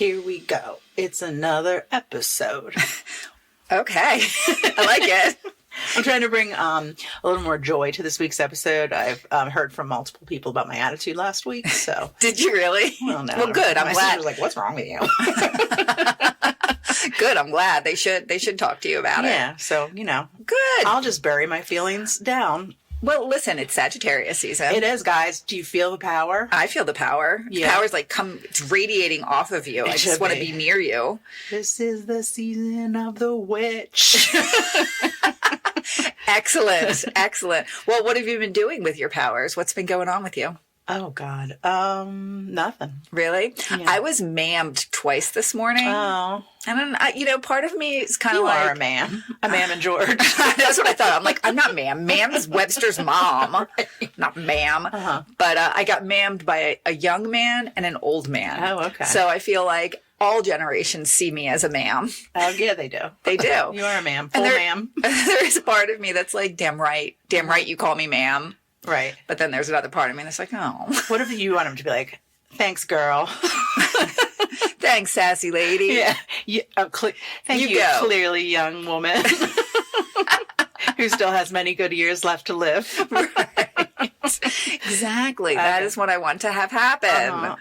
Here we go. It's another episode. Okay. I like it. I'm trying to bring a little more joy to this week's episode. I've heard from multiple people about my attitude last week, so. Did you really? Well, no. Well, good. I'm my glad. sister was like, what's wrong with you? Good. I'm glad. They should talk to you about it. Yeah, so, Good. I'll just bury my feelings down. Well, listen, it's Sagittarius season. It is, guys. Do you feel the power? I feel the power. Yeah. The power's it's radiating off of you. I just want to be near you. This is the season of the witch. Excellent. Excellent. Well, what have you been doing with your powers? What's been going on with you? Oh, God. Nothing. Really? Yeah. I was mammed twice this morning. Oh. And part of me is kind of like... You are a man. A Mam and George. That's what I thought. I'm like, I'm not ma'am. Ma'am is Webster's mom. Right. Not ma'am. Uh-huh. But I got mammed by a young man and an old man. Oh, okay. So I feel like all generations see me as a ma'am. Oh, yeah, they do. They do. You are a ma'am. Full ma'am. There is a part of me that's like, damn right. Damn right you call me ma'am. Right. But then there's another part of me that's like, oh. What if you want him to be like, thanks, girl. Thanks, sassy lady. Yeah. Thank you, clearly young woman who still has many good years left to live. Right. Exactly. Okay. That is what I want to have happen.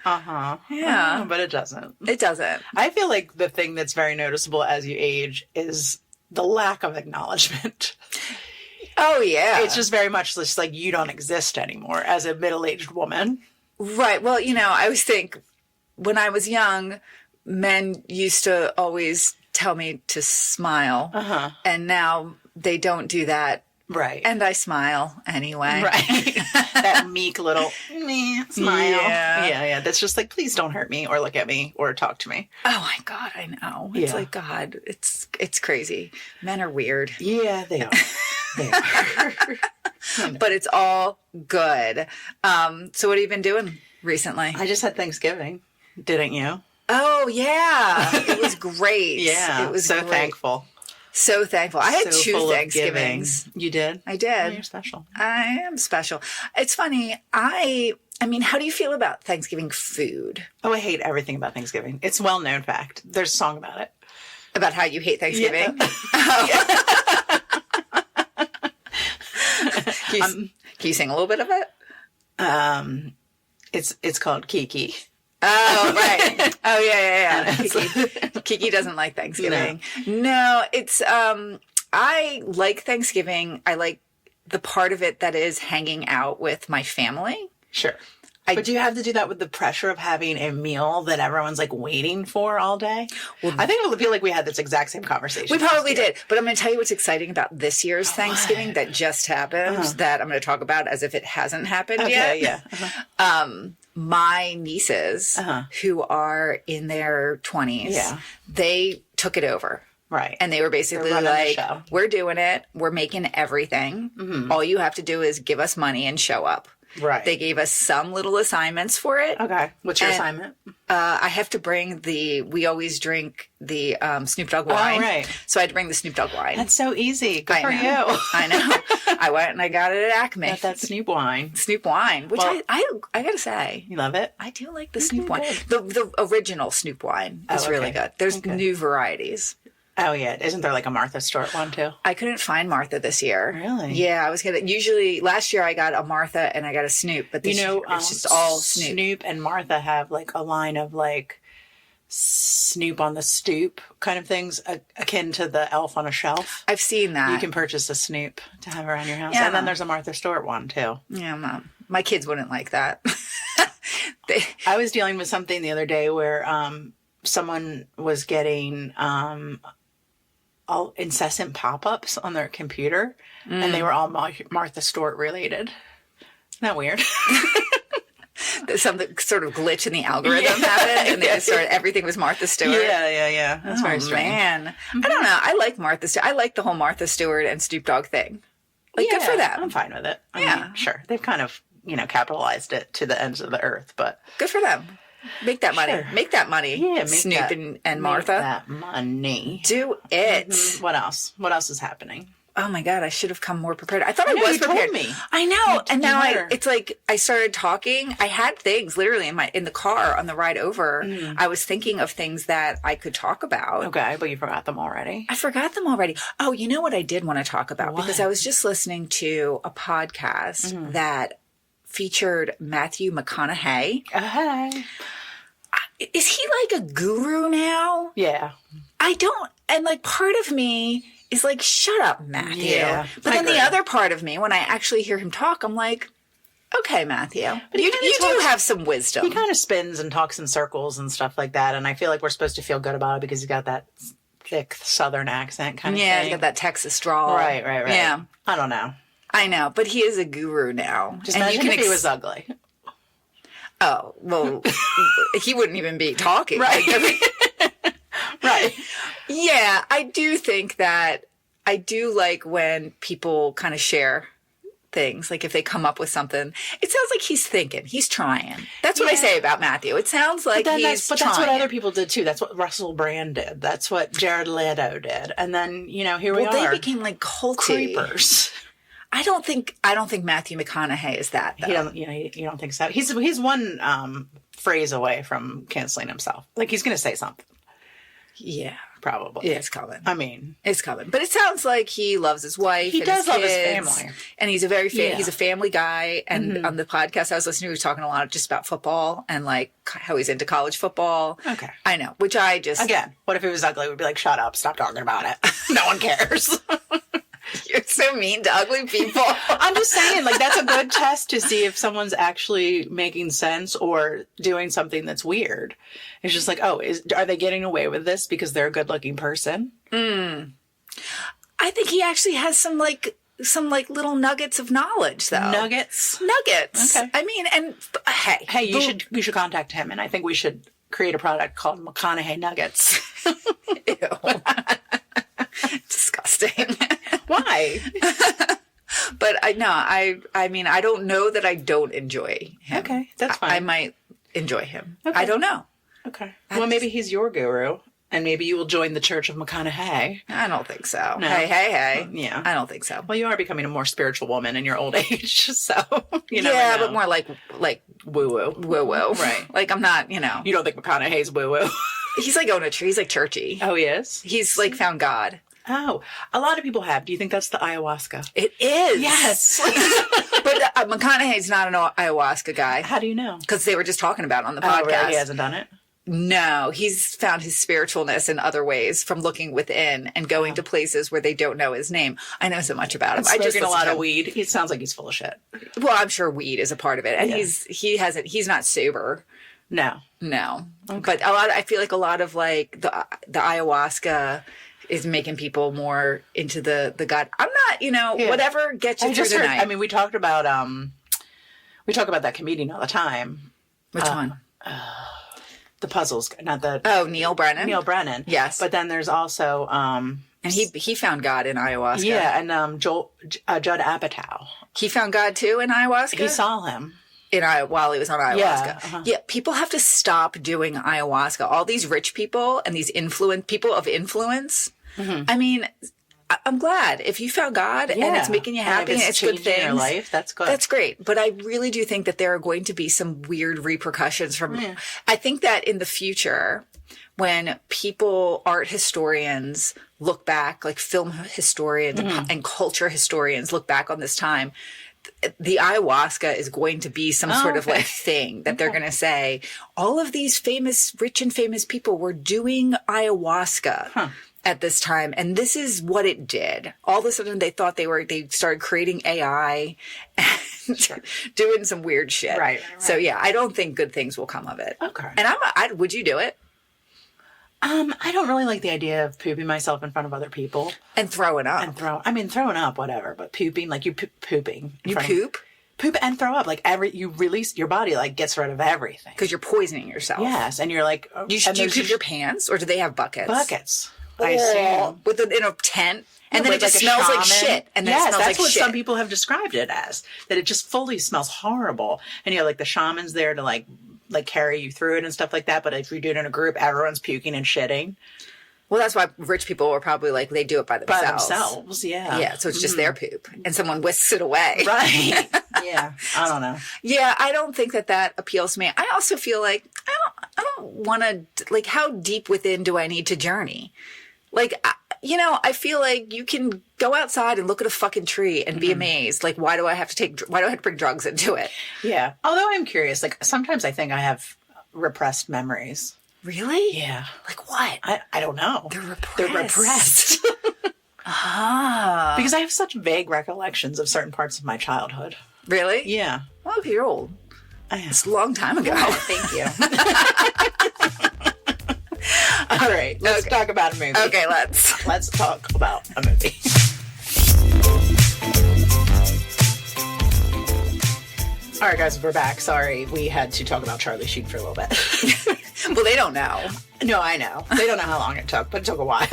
Yeah. But it doesn't. It doesn't. I feel like the thing that's very noticeable as you age is the lack of acknowledgement. Oh, yeah. It's just very much just like you don't exist anymore as a middle-aged woman. Right. Well, I always think when I was young, men used to always tell me to smile. Uh-huh. And now they don't do that. Right. And I smile anyway. Right. That meek little smile. Yeah. Yeah. That's just like, please don't hurt me or look at me or talk to me. Oh my God, I know. It's like, God, it's crazy. Men are weird. Yeah, they are. They are. But it's all good. So what have you been doing recently? I just had Thanksgiving. Didn't you? Oh, yeah. It was great. Yeah. It was so great. thankful. So thankful. I had 2 Thanksgivings. You did? I did. Oh, you're special. I am special. It's funny. I mean, how do you feel about Thanksgiving food? Oh, I hate everything about Thanksgiving. It's a well-known fact. There's a song about it. About how you hate Thanksgiving? Yeah. Oh. Can you sing a little bit of it? It's called Kiki. Oh, right. Oh, yeah. Kiki doesn't like Thanksgiving. No, it's, I like Thanksgiving. I like the part of it that is hanging out with my family. Sure. But do you have to do that with the pressure of having a meal that everyone's like waiting for all day? Well, I think I feel like we had this exact same conversation. We probably did. But I'm going to tell you what's exciting about this year's Thanksgiving that just happened that I'm going to talk about as if it hasn't happened yet. Yeah. My nieces who are in their 20s, they took it over. Right. And they were basically like, we're doing it. We're making everything. Mm-hmm. All you have to do is give us money and show up. Right. They gave us some little assignments for it. Okay. What's your assignment? I have to bring we always drink the Snoop Dogg wine. Oh, right. So I had to bring the Snoop Dogg wine. That's so easy. Good for you. I know. I went and I got it at Acme. Got that Snoop wine. Snoop wine, which I got to say. You love it? I do like the Snoop wine. The original Snoop wine is really good. There's new varieties. Oh, yeah. Isn't there like a Martha Stewart one, too? I couldn't find Martha this year. Really? Yeah, I was going to... Usually, last year I got a Martha and I got a Snoop, but this year it's just all Snoop. Snoop and Martha have like a line of like Snoop on the stoop kind of things akin to the Elf on a Shelf. I've seen that. You can purchase a Snoop to have around your house. Yeah, and then there's a Martha Stewart one, too. Yeah, my kids wouldn't like that. I was dealing with something the other day where someone was getting... all incessant pop-ups on their computer, and they were all Martha Stewart related. Isn't that weird? Some sort of glitch in the algorithm happened, and they just started, everything was Martha Stewart. Yeah. That's very strange. Man. Mm-hmm. I don't know. I like Martha Stewart. I like the whole Martha Stewart and Snoop Dogg thing. Like, good for them. I'm fine with it. I mean, sure. They've kind of, capitalized it to the ends of the earth, but... Good for them. Make that money. Sure. Make that money. Yeah, Snoop and Martha. Make that money. Do it. Mm-hmm. What else? What else is happening? oh my God, I should have come more prepared. I thought I know, was you prepared. told me. I know. And now were. it's like I started talking. I had things literally in the car on the ride over. I was thinking of things that I could talk about. Okay, but you forgot them already. I forgot them already. Oh, you know what I did want to talk about? What? Because I was just listening to a podcast that featured Matthew McConaughey. Hey. Is he like a guru now? Yeah. I don't, and like part of me is like, shut up, Matthew. Yeah, But I then the agree. other part of me, when I actually hear him talk, I'm like, okay, Matthew, But you he do kinda talks- have some wisdom. He kind of spins and talks in circles and stuff like that. And I feel like we're supposed to feel good about it because he's got that thick Southern accent kind of Yeah, thing. he's got that Texas drawl. Right. Yeah, I don't know. I know, but he is a guru now. Just And imagine you if can he was ugly. Oh, well, he wouldn't even be talking. Right. Right. Yeah, I do think that I do like when people kind of share things. Like if they come up with something, it sounds like he's thinking, he's trying. That's what I Yeah. say about Matthew. It sounds like he's But trying. that's what other people did too. That's what Russell Brand did. That's what Jared Leto did. And then, here we Well, are. they became like culty. creepers. I don't think Matthew McConaughey is that though. He doesn't, you don't think so? He's one phrase away from canceling himself. Like he's going to say something, Yeah. probably. It's coming. I mean, It's coming. But it sounds like he loves his wife. He and does his love his kids, family. And he's he's a family guy. And on the podcast I was listening to, he was talking a lot just about football and like how he's into college football. Okay. I know. Which I just again, what if he was ugly? We'd be like, shut up, stop talking about it. No one cares. You're so mean to ugly people. I'm just saying, like, that's a good test to see if someone's actually making sense or doing something that's weird. It's just like, are they getting away with this because they're a good-looking person? I think he actually has some little nuggets of knowledge though. Nuggets. Nuggets. Okay. I mean, and Hey, you should contact him, and I think we should create a product called McConaughey Nuggets. Ew. Disgusting. Why? But I mean, I don't know that I don't enjoy him. Okay, that's fine. I might enjoy him. Okay. I don't know. Okay. Well, maybe he's your guru, and maybe you will join the Church of McConaughey. I don't think so. No. Hey. Yeah. I don't think so. Well, you are becoming a more spiritual woman in your old age, so you never Yeah, know. but more like woo-woo. woo-woo. Right. Like I'm not, You don't think McConaughey's woo-woo? he's like going to church. He's like churchy. Oh, he is? He's like found God. Oh, a lot of people have. Do you think that's the ayahuasca? It is. Yes. But McConaughey's not an ayahuasca guy How do you know? because they were just talking about it on the Oh, podcast. really? He hasn't done it? No, he's found his spiritualness in other ways from looking within and going to places where they don't know his name. I know so much about him. I just Smoking a listen lot to of him. weed. He sounds like he's full of shit. Well, I'm sure weed is a part of it, and Yeah. he's not sober. No. No, but I feel like a lot of like the ayahuasca is making people more into the God. I'm not, whatever gets you I through just the heard, night. I mean, we talk about that comedian all the time. Which one? The puzzles, not the Oh, Neil Brennan. Neil Brennan. Yes. But then there's also And he found God in ayahuasca. yeah, and Judd Apatow. He found God too in ayahuasca. He saw him. While he was on ayahuasca. Yeah, Yeah, people have to stop doing ayahuasca. All these rich people and these people of influence. I mean, I'm glad if you found God and it's making you happy and it's good changing things. your life, that's good. That's great. But I really do think that there are going to be some weird repercussions from, I think that in the future, when art historians look back, like film historians and culture historians look back on this time, the ayahuasca is going to be some sort of like thing that they're going to say, all of these rich and famous people were doing ayahuasca at this time. And this is what it did. All of a sudden they thought they started creating AI and doing some weird shit. Right. So yeah, I don't think good things will come of it. Okay. And would you do it? I don't really like the idea of pooping myself in front of other people. And throwing up. And throwing up, whatever, but pooping, like you pooping. You poop? Poop and throw up. Like you release, your body like gets rid of everything. Because you're poisoning yourself. Yes. And you're like, Do you poop your pants or do they have buckets? buckets. I assume. In a tent. And then With it just like a smells like shaman. shit. And then yes, it smells that's like what shit. some people have described it as. That it just fully smells horrible. And you have like the shamans there to like carry you through it and stuff like that. But if you do it in a group, everyone's puking and shitting. Well, that's why rich people are probably like, they do it by themselves. By themselves, yeah. Yeah, so it's just their poop, and someone whisks it away. Right. Yeah, I don't know. Yeah, I don't think that appeals to me. I also feel like I don't want to, like, how deep within do I need to journey? Like, I feel like you can go outside and look at a fucking tree and be amazed. Like, why do I have to bring drugs into it? Yeah. Although I'm curious, like, sometimes I think I have repressed memories. Really? Yeah. Like what? I don't know. They're repressed. They're repressed. Ah. Because I have such vague recollections of certain parts of my childhood. Really? Yeah. Well, if you're old. It's a long time ago. Thank you. All right. Let's talk about a movie. Okay, let's talk about a movie. All right, guys, we're back. Sorry, we had to talk about Charlie Sheen for a little bit. Well, they don't know. No, I know. They don't know how long it took, but it took a while.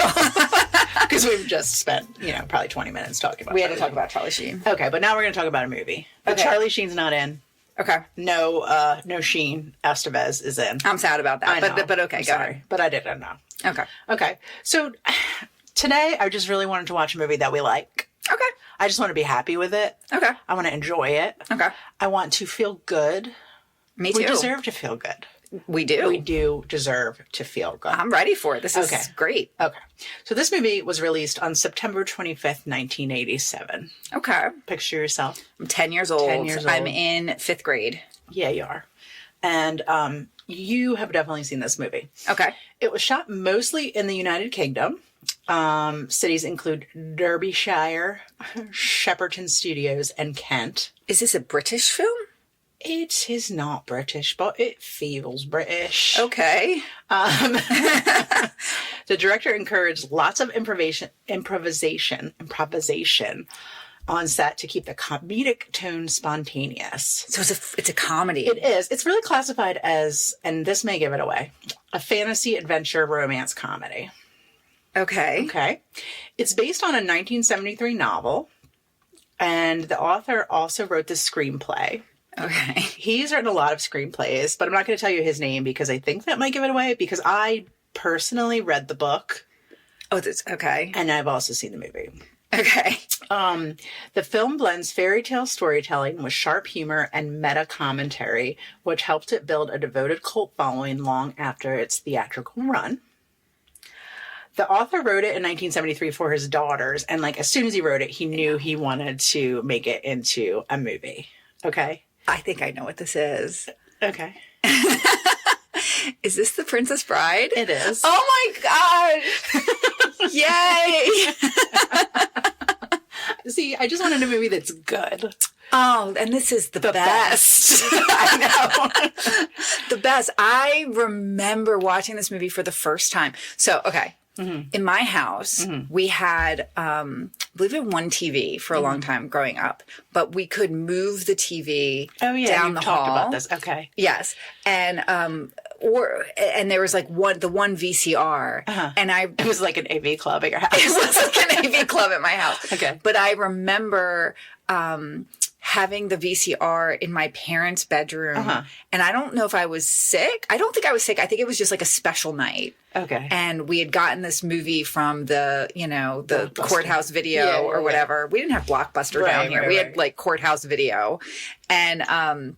Because we've just spent, probably 20 minutes talking about We had to talk about Charlie Sheen. Okay, but now we're going to talk about a movie. But Charlie Sheen's not in. Okay. No Sheen. Estevez is in. I'm sad about that. I know. But okay, go ahead. But I didn't know. Okay. Okay. So today I just really wanted to watch a movie that we like. Okay. I just want to be happy with it. Okay. I want to enjoy it. Okay. I want to feel good. Me too. We deserve to feel good. We do. We do deserve to feel good. I'm ready for it. This is great. Okay. So this movie was released on September 25th, 1987. Okay. Picture yourself. I'm 10 years old. 10 years old. I'm in 5th grade. Yeah, you are. And you have definitely seen this movie. Okay. It was shot mostly in the United Kingdom. Cities include Derbyshire, Shepperton Studios, and Kent. Is this a British film? It is not British, but it feels British. Okay. The director encouraged lots of improvisation on set to keep the comedic tone spontaneous. So it's a comedy. It is. It's really classified as, and this may give it away, a fantasy adventure romance comedy. Okay. Okay. It's based on a 1973 novel, and the author also wrote the screenplay. Okay. He's written a lot of screenplays, but I'm not going to tell you his name because I think that might give it away, because I personally read the book. Oh, that's okay. And I've also seen the movie. Okay. The film blends fairy tale storytelling with sharp humor and meta commentary, which helped it build a devoted cult following long after its theatrical run. The author wrote it in 1973 for his daughters, and as soon as he wrote it, he knew he wanted to make it into a movie. Okay? I think I know what this is. Okay. Is this The Princess Bride? It is. Oh my gosh! Yay! See, I just wanted a movie that's good. Oh, and this is the best. I know. The best. I remember watching this movie for the first time. So, okay. Mm-hmm. In my house, we had, I believe it one TV for a long time growing up, but we could move the TV down the hall. Talked about this. Okay. Yes. And, and there was the one VCR, and it was like an AV club at your house. It was like an AV club at my house. Okay. But I remember, having the VCR in my parents' bedroom. And I don't know if I was sick. I don't think I was sick. I think it was just like a special night. Okay. And we had gotten this movie from the Courthouse Video or whatever. We didn't have Blockbuster down here. We had Courthouse Video. And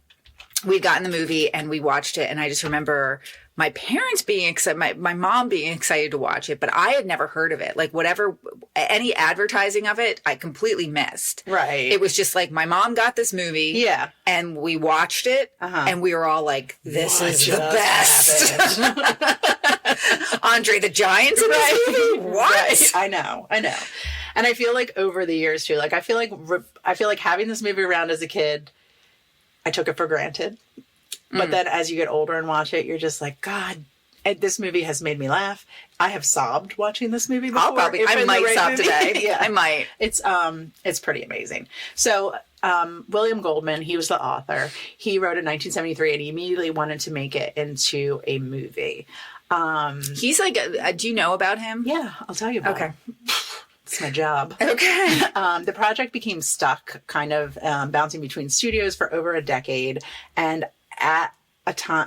we'd gotten the movie and we watched it. And I just remember my parents being excited, my mom being excited to watch it, but I had never heard of it. Any advertising of it, I completely missed. Right. It was just my mom got this movie. Yeah. And we watched it. And we were all like, this is the best. Andre the Giant's in this movie? What? Right. I know. And I feel like over the years too, I feel like having this movie around as a kid, I took it for granted. But then as you get older and watch it, you're just like, God, this movie has made me laugh. I have sobbed watching this movie before. I might sob today. Yeah. I might. It's pretty amazing. So, William Goldman, he was the author. He wrote in 1973 and he immediately wanted to make it into a movie. He's do you know about him? Yeah, I'll tell you about him. It's my job. Okay. The project became stuck, kind of bouncing between studios for over a decade. And at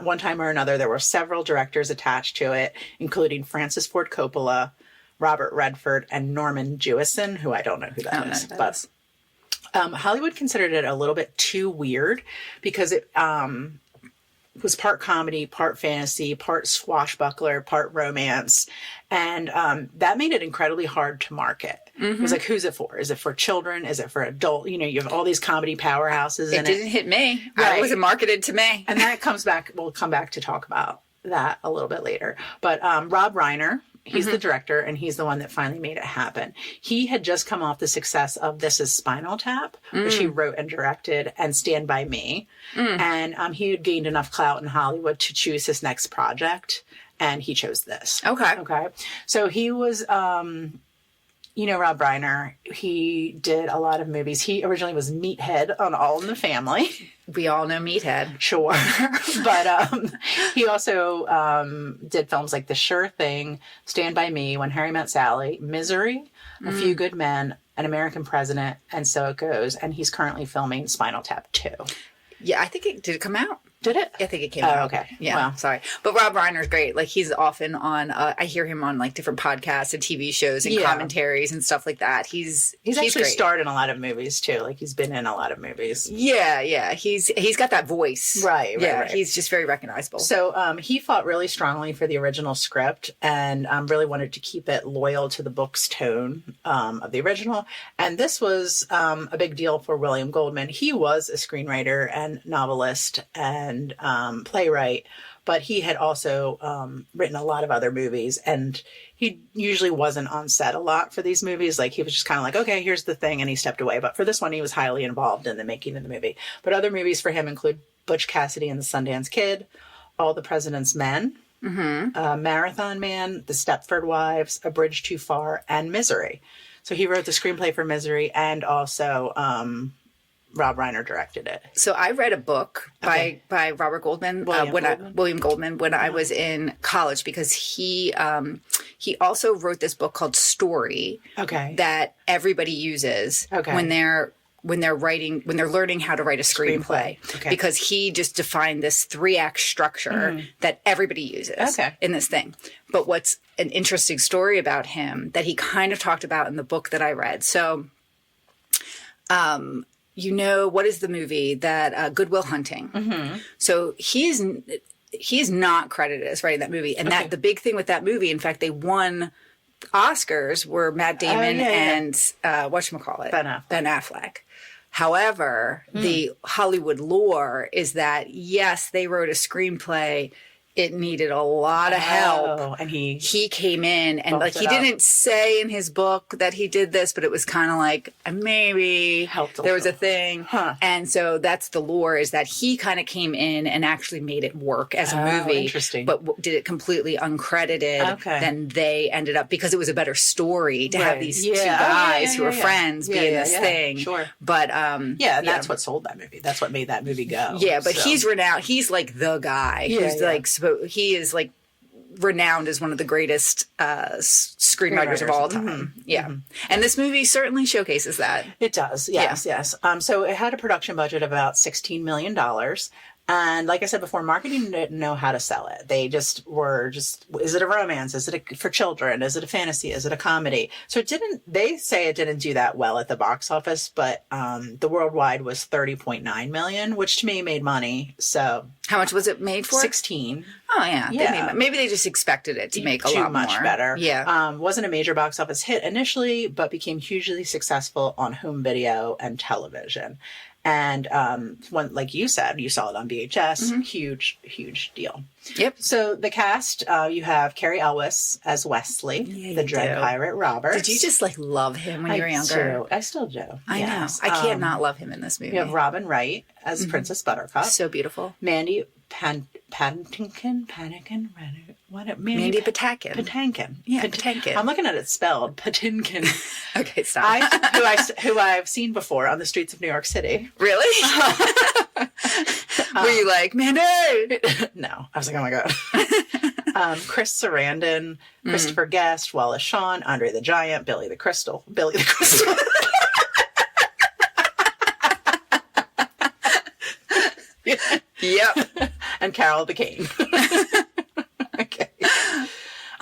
one time or another, there were several directors attached to it, including Francis Ford Coppola, Robert Redford, and Norman Jewison, who I don't know who that is. But Hollywood considered it a little bit too weird because it was part comedy, part fantasy, part swashbuckler, part romance. And that made it incredibly hard to market. It was like, who's it for? Is it for children? Is it for adult? You know, you have all these comedy powerhouses in it. It didn't hit me. Right. It wasn't marketed to me. And that comes back, we'll come back to talk about that a little bit later. But Rob Reiner, he's the director, and he's the one that finally made it happen. He had just come off the success of This Is Spinal Tap, which he wrote and directed, and Stand By Me. And he had gained enough clout in Hollywood to choose his next project, and he chose this. Okay. So he was, you know, Rob Reiner, he did a lot of movies. He originally was Meathead on All in the Family. We all know Meathead. Sure. But he also did films like The Sure Thing, Stand By Me, When Harry Met Sally, Misery, A Few Good Men, An American President, and So It Goes. And he's currently filming Spinal Tap 2. Yeah, I think did it come out? Did it? I think it came out. Okay. Yeah. Well. Sorry. But Rob Reiner's great. Like, he's often on, I hear him on like different podcasts and TV shows and commentaries and stuff like that. He's actually great. starred in a lot of movies too. Like, he's been in a lot of movies. Yeah. He's got that voice. Right. He's just very recognizable. So he fought really strongly for the original script and really wanted to keep it loyal to the book's tone of the original. And this was a big deal for William Goldman. He was a screenwriter and novelist and playwright, but he had also written a lot of other movies, and he usually wasn't on set a lot for these movies. Like, he was just kind of like, okay, here's the thing, and he stepped away. But for this one, he was highly involved in the making of the movie. But other movies for him include Butch Cassidy and the Sundance Kid, All the President's Men, Marathon Man, The Stepford Wives, A Bridge Too Far, and Misery. So he wrote the screenplay for Misery, and also Rob Reiner directed it. So I read a book by Robert Goldman, William Goldman, when I was in college, because he also wrote this book called Story. Okay. That everybody uses when they're learning how to write a screenplay. Okay. Because he just defined this 3-act structure that everybody uses in this thing. But what's an interesting story about him that he kind of talked about in the book that I read. So, you know, what is the movie that Good Will Hunting? So he is not credited as writing that movie. And that the big thing with that movie, in fact, they won Oscars, were Matt Damon and whatchamacallit? Ben Affleck. However, the Hollywood lore is that, yes, they wrote a screenplay. It needed a lot of help. And he came in and like he didn't say in his book that he did this, but it was kind of like maybe there was a thing. And so that's the lore, is that he kind of came in and actually made it work as a movie. Interesting. But did it completely uncredited. Then they ended up, because it was a better story to have these two guys who were friends be in this thing. Sure. But and that's what sold that movie. That's what made that movie go. Yeah, but he's renowned. He's like the guy who's like, he is like renowned as one of the greatest screenwriters of all time. And this movie certainly showcases that. It does. Yes. So it had a production budget of about $16 million. And like I said before, marketing didn't know how to sell it. They just were is it a romance? Is it for children? Is it a fantasy? Is it a comedy? So they say it didn't do that well at the box office, but the worldwide was 30.9 million, which to me made money. So how much was it made for? 16. Oh yeah. Maybe they just expected it to make a lot much more. Better. Yeah. Wasn't a major box office hit initially, but became hugely successful on home video and television. And when, like you said, you saw it on VHS. Huge deal. Yep. So the cast, you have Cary Elwes as Wesley, the Dread Pirate Roberts. Did you just like love him when you were younger? I still do. I know. I can't not love him in this movie. You have Robin Wright as Princess Buttercup. So beautiful. Mandy Patinkin. Mandy Patinkin. Yeah, Patinkin. I'm looking at it spelled Patinkin. Okay, stop. who I've seen before on the streets of New York City. Really? Were you like, Mandy? No. I was like, oh my God. Chris Sarandon, Christopher Guest, Wallace Shawn, Andre the Giant, Billy the Crystal. Yep. And and Carol the Cane. Okay.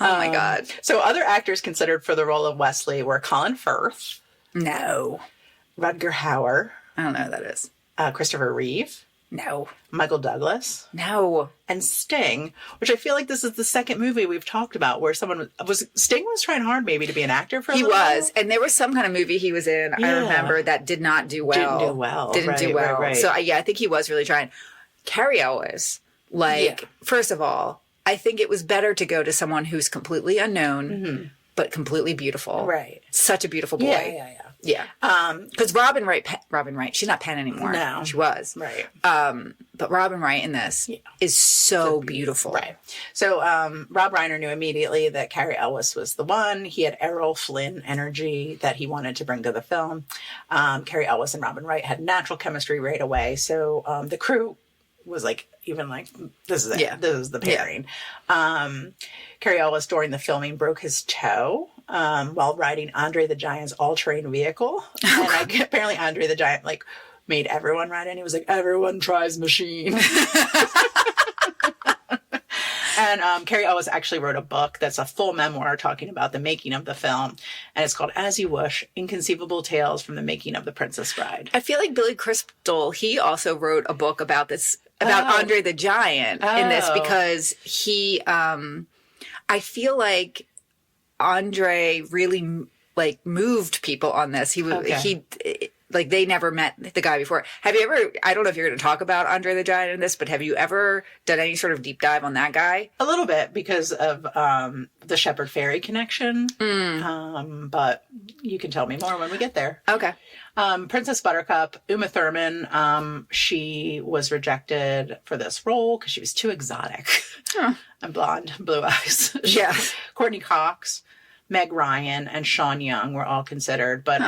Oh my God. So other actors considered for the role of Wesley were Colin Firth, No. Rutger Hauer, I don't know who that is. Christopher Reeve, No. Michael Douglas, No. and Sting, which I feel like this is the second movie we've talked about where Sting was trying hard maybe to be an actor for a He little was. while. And there was some kind of movie he was in, I Yeah. remember, that did not do well. Didn't do well. Didn't do Right, well. right. So, I think he was really trying. Carrie Ellis, first of all, I think it was better to go to someone who's completely unknown, but completely beautiful. Right. Such a beautiful boy. Yeah. Because Robin Wright, she's not Penn anymore. No. She was. Right. But Robin Wright in this is so beautiful. Right. So Rob Reiner knew immediately that Carrie Ellis was the one. He had Errol Flynn energy that he wanted to bring to the film. Carrie Ellis and Robin Wright had natural chemistry right away. So the crew was this is it. Yeah. This is the pairing. Yeah. Carrie Ellis during the filming broke his toe while riding Andre the Giant's all-terrain vehicle. And apparently Andre the Giant made everyone ride it. And he was like, everyone tries machine. And Carrie Ellis actually wrote a book that's a full memoir talking about the making of the film. And it's called As You Wish, Inconceivable Tales from the Making of the Princess Bride. I feel like Billy Crystal, he also wrote a book about this, about Andre the Giant in this, because he, I feel like Andre really moved people on this. They never met the guy before. Have you ever, I don't know if you're going to talk about Andre the Giant in this, but have you ever done any sort of deep dive on that guy? A little bit because of the Shepherd Fairy connection. But you can tell me more when we get there. Okay. Princess Buttercup, Uma Thurman, she was rejected for this role because she was too exotic. And blonde, blue eyes. Yeah. Courtney Cox, Meg Ryan, and Sean Young were all considered. But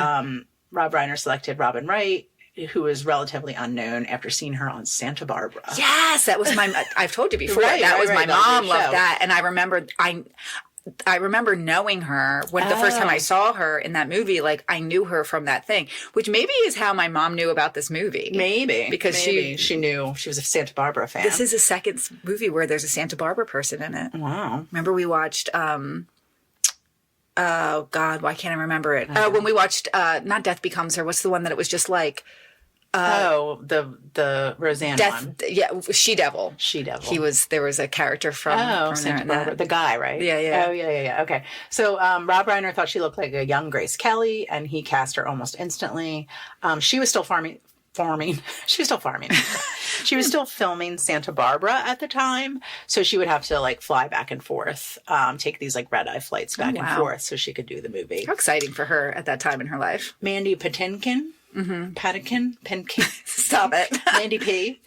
Rob Reiner selected Robin Wright, who is relatively unknown after seeing her on Santa Barbara. Yes, that was I've told you before. Right, that was right, my that was mom your loved show. that. And I remember knowing her when the first time I saw her in that movie, I knew her from that thing, which maybe is how my mom knew about this movie. Maybe. Because she knew she was a Santa Barbara fan. This is the second movie where there's a Santa Barbara person in it. Wow. Remember we watched, oh God, why can't I remember it? When we watched, not Death Becomes Her, what's the one that it was just like, the Roseanne one. Yeah, She-Devil. She-Devil. There was a character from Santa Barbara. The guy, right? Yeah. Oh, yeah. Okay. So Rob Reiner thought she looked like a young Grace Kelly, and he cast her almost instantly. She was still farming. She was still farming. She was still filming Santa Barbara at the time, so she would have to fly back and forth, take these red-eye flights back and forth so she could do the movie. How exciting for her at that time in her life. Mandy Patinkin. Pinkin. Stop it. Mandy P.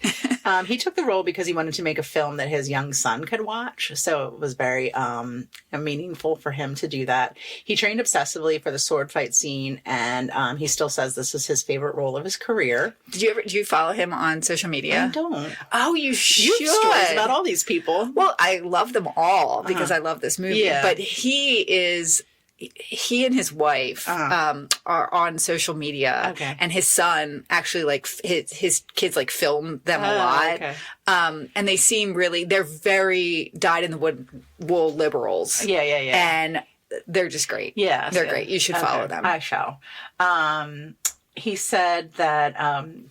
He took the role because he wanted to make a film that his young son could watch. So it was very meaningful for him to do that. He trained obsessively for the sword fight scene, and he still says this is his favorite role of his career. Do you follow him on social media? I don't. Oh, you should. You have stories about all these people. Well, I love them all because I love this movie. Yeah. But he and his wife are on social media, and his son actually his kids film them a lot. Okay. And they seem they're very dyed in the wool liberals. Yeah. And they're just great. Yeah, they're great. You should follow them. I shall. He said that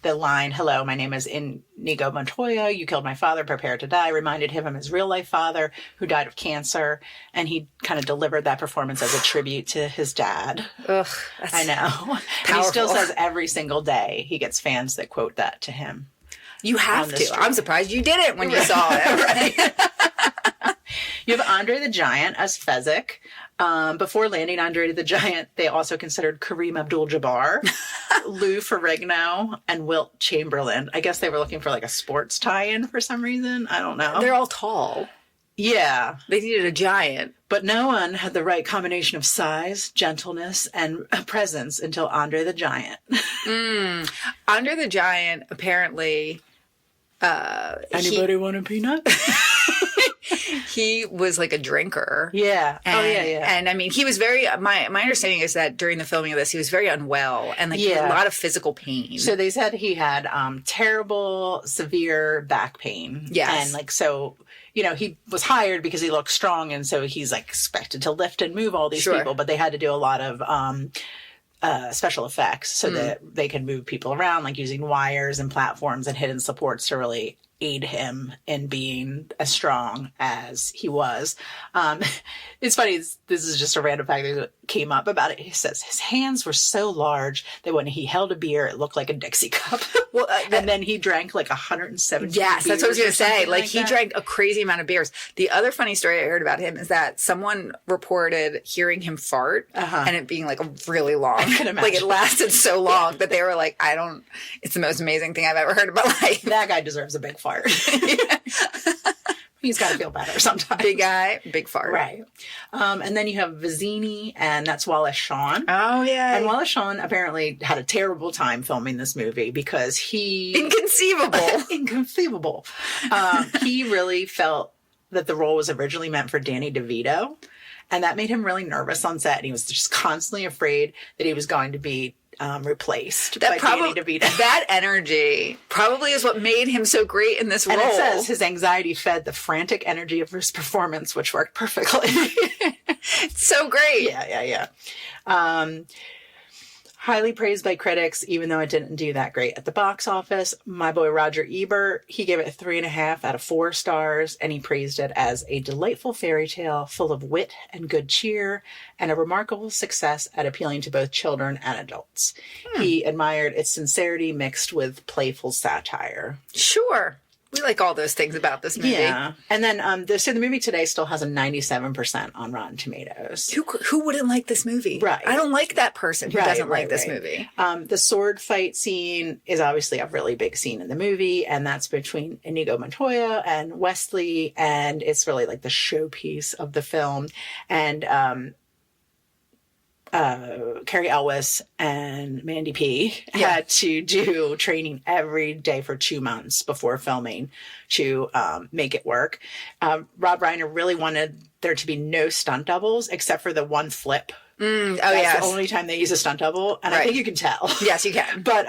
the line, "Hello, my name is Inigo Montoya. You killed my father. Prepare to die," reminded him of his real-life father who died of cancer. And he kind of delivered that performance as a tribute to his dad. Ugh, I know. And he still says every single day he gets fans that quote that to him. You have to. I'm surprised you didn't when you saw it. Right? You have Andre the Giant as Fezzik. Before landing Andre the Giant, they also considered Kareem Abdul-Jabbar, Lou Ferrigno, and Wilt Chamberlain. I guess they were looking for a sports tie-in for some reason. I don't know. They're all tall. Yeah. They needed a giant. But no one had the right combination of size, gentleness, and presence until Andre the Giant. Andre the Giant, apparently... Anybody want a peanut? he was like a drinker. Yeah. And, yeah. And I mean, he was very, my understanding is that during the filming of this, he was very unwell and like he had a lot of physical pain. So they said he had terrible, severe back pain. Yes. And like, so, he was hired because he looked strong. And so he's like expected to lift and move all these people, but they had to do a lot of special effects so that they could move people around, like using wires and platforms and hidden supports to really aid him in being as strong as he was. It's funny, this is just a random fact that came up about it. He says his hands were so large that when he held a beer, it looked like a Dixie cup. Well, and then he drank like 170 Yes, that's what I was going to say. Like he that. drank a crazy amount of beers. The other funny story I heard about him is that someone reported hearing him fart and it being like a really long, like it lasted so long that they were like, it's the most amazing thing I've ever heard in my life. That guy deserves a big fart. He's got to feel better sometimes. Big guy, big fart. Right. And then you have Vizzini, and that's Wallace Shawn. Oh, yeah. And Wallace Shawn apparently had a terrible time filming this movie because he... Inconceivable. He really felt that the role was originally meant for Danny DeVito, and that made him really nervous on set, and he was just constantly afraid that he was going to be replaced by Danny DeVito. That energy probably is what made him so great in this role. And it says his anxiety fed the frantic energy of his performance, which worked perfectly. It's so great. Yeah. Highly praised by critics, even though it didn't do that great at the box office. My boy Roger Ebert, he gave it 3.5 out of 4 stars, and he praised it as a delightful fairy tale full of wit and good cheer, and a remarkable success at appealing to both children and adults. He admired its sincerity mixed with playful satire. Sure. We like all those things about this movie. Yeah. And then, so the movie today still has a 97% on Rotten Tomatoes. Who wouldn't like this movie? Right. I don't like that person who doesn't like this movie. The sword fight scene is obviously a really big scene in the movie, and that's between Inigo Montoya and Wesley, and it's really like the showpiece of the film. And, Carrie Elwes and Mandy P had to do training every day for 2 months before filming to make it work. Rob Reiner really wanted there to be no stunt doubles except for the one flip. That's the only time they use a stunt double, and I think you can tell. Yes, you can. But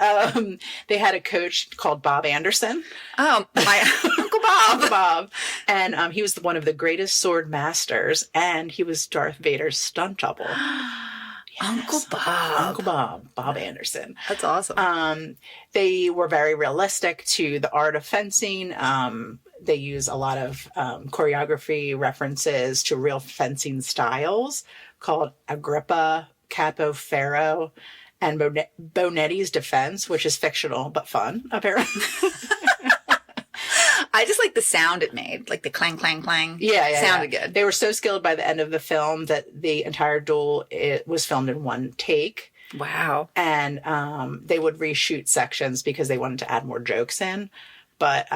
they had a coach called Bob Anderson. Oh, my Uncle Bob. Uncle Bob. And he was one of the greatest sword masters, and he was Darth Vader's stunt double. Yes. Uncle Bob Anderson. That's awesome. They were very realistic to the art of fencing. They use a lot of choreography references to real fencing styles called Agrippa, Capo Ferro, and Bonetti's Defense, which is fictional but fun, apparently. I just like the sound it made, like the clang, clang, clang. Yeah. Sounded good. They were so skilled by the end of the film that the entire duel was filmed in one take. Wow. And they would reshoot sections because they wanted to add more jokes in. But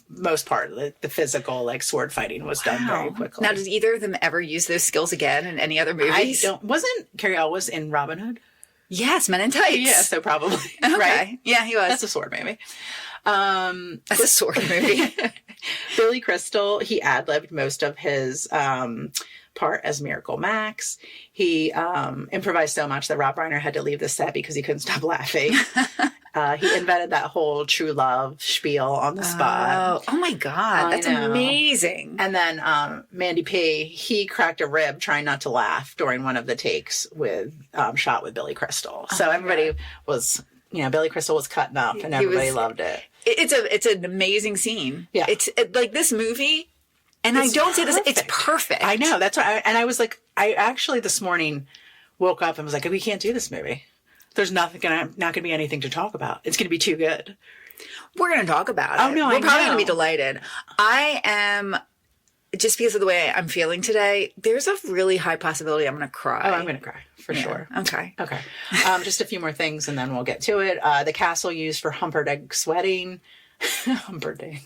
most part, the physical, like sword fighting, was done very quickly. Now, did either of them ever use those skills again in any other movies? Wasn't Carrie Elwes in Robin Hood? Yes, Men in Tights. Yeah, so probably. Okay. Right? Yeah, he was. That's a sword movie. That's a sword movie. Billy Crystal, he ad-libbed most of his part as Miracle Max. He improvised so much that Rob Reiner had to leave the set because he couldn't stop laughing. He invented that whole true love spiel on the spot. Oh my God. That's amazing. And then Mandy P, he cracked a rib trying not to laugh during one of the takes shot with Billy Crystal. So everybody was... Billy Crystal was cutting up, and everybody loved it. It's an amazing scene. Yeah, it's like this movie, and I don't say this. It's perfect. I know, that's why. And I was like, I actually this morning woke up and was like, we can't do this movie. There's not going to be anything to talk about. It's going to be too good. We're going to talk about it. Oh no, we're probably going to be delighted. I am. Just because of the way I'm feeling today, there's a really high possibility I'm going to cry. Oh, I'm going to cry for sure. Okay. Just a few more things and then we'll get to it. The castle used for Humperdinck's wedding. Humperdinck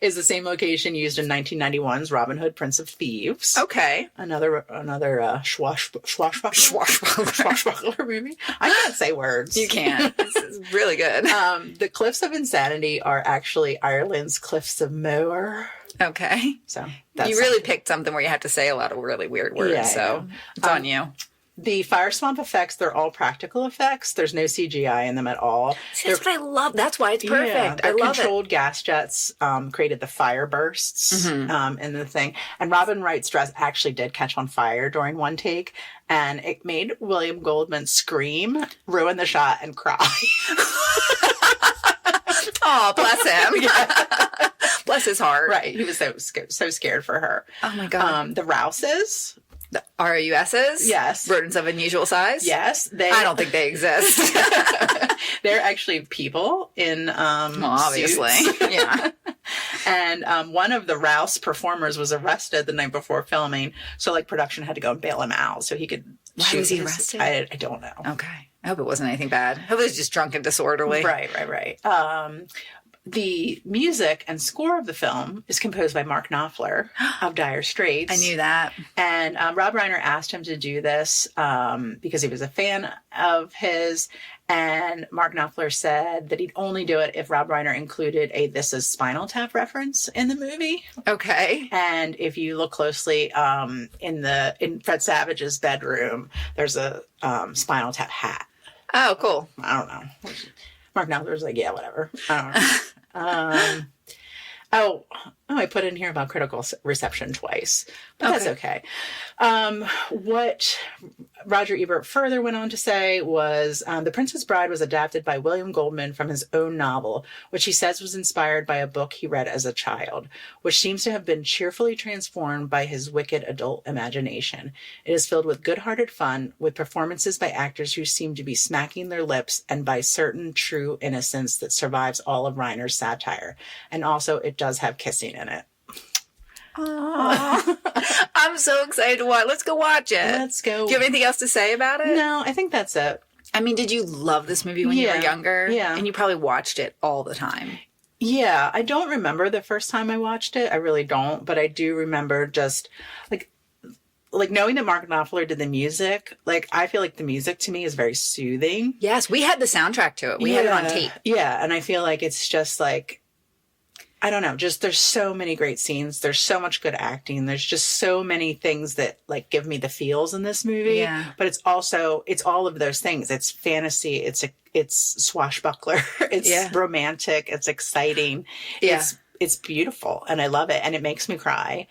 is the same location used in 1991's Robin Hood, Prince of Thieves. Okay. Another swashbuckler movie. I can't say words. You can't. This is really good. The Cliffs of Insanity are actually Ireland's Cliffs of Moher. Okay. So you really picked something where you had to say a lot of really weird words. Yeah, so it's on you. The fire swamp effects, they're all practical effects. There's no CGI in them at all. See, that's what I love. That's why it's perfect. Yeah, I love controlled gas jets created the fire bursts in the thing. And Robin Wright's dress actually did catch on fire during one take. And it made William Goldman scream, ruin the shot, and cry. Oh, bless him. Yeah. Bless his heart. Right. He was so scared for her. Oh, my God. The Rouses. The RUSs? Yes. Rodents of unusual size? Yes. I don't think they exist. They're actually people in well, obviously. suits. Yeah. And one of the Rouse performers was arrested the night before filming. So, like, production had to go and bail him out so he could Why was he arrested? I don't know. Okay. I hope it wasn't anything bad. I hope it was just drunk and disorderly. Right. The music and score of the film is composed by Mark Knopfler of Dire Straits. I knew that. And Rob Reiner asked him to do this because he was a fan of his. And Mark Knopfler said that he'd only do it if Rob Reiner included a This Is Spinal Tap reference in the movie. Okay. And if you look closely in Fred Savage's bedroom, there's a Spinal Tap hat. Oh, cool. I don't know. Mark Knopfler's like, yeah, whatever. I don't know. I put in here about critical reception twice, but that's okay. What Roger Ebert further went on to say was The Princess Bride was adapted by William Goldman from his own novel, which he says was inspired by a book he read as a child, which seems to have been cheerfully transformed by his wicked adult imagination. It is filled with good-hearted fun, with performances by actors who seem to be smacking their lips, and by certain true innocence that survives all of Reiner's satire. And also, it does have kissing in it. Aww. I'm so excited to watch. Let's go watch it. Let's go. Do you have anything else to say about it? No, I think that's it. I mean, did you love this movie when you were younger? Yeah. And you probably watched it all the time. Yeah, I don't remember the first time I watched it. I really don't. But I do remember just like knowing that Mark Knopfler did the music. Like, I feel like the music to me is very soothing. Yes, we had the soundtrack to it. We had it on tape. Yeah, and I feel like it's just like, I don't know, just there's so many great scenes. There's so much good acting. There's just so many things that like give me the feels in this movie. Yeah. But it's all of those things. It's fantasy. It's swashbuckler. It's romantic. It's exciting. Yeah. It's beautiful. And I love it. And it makes me cry.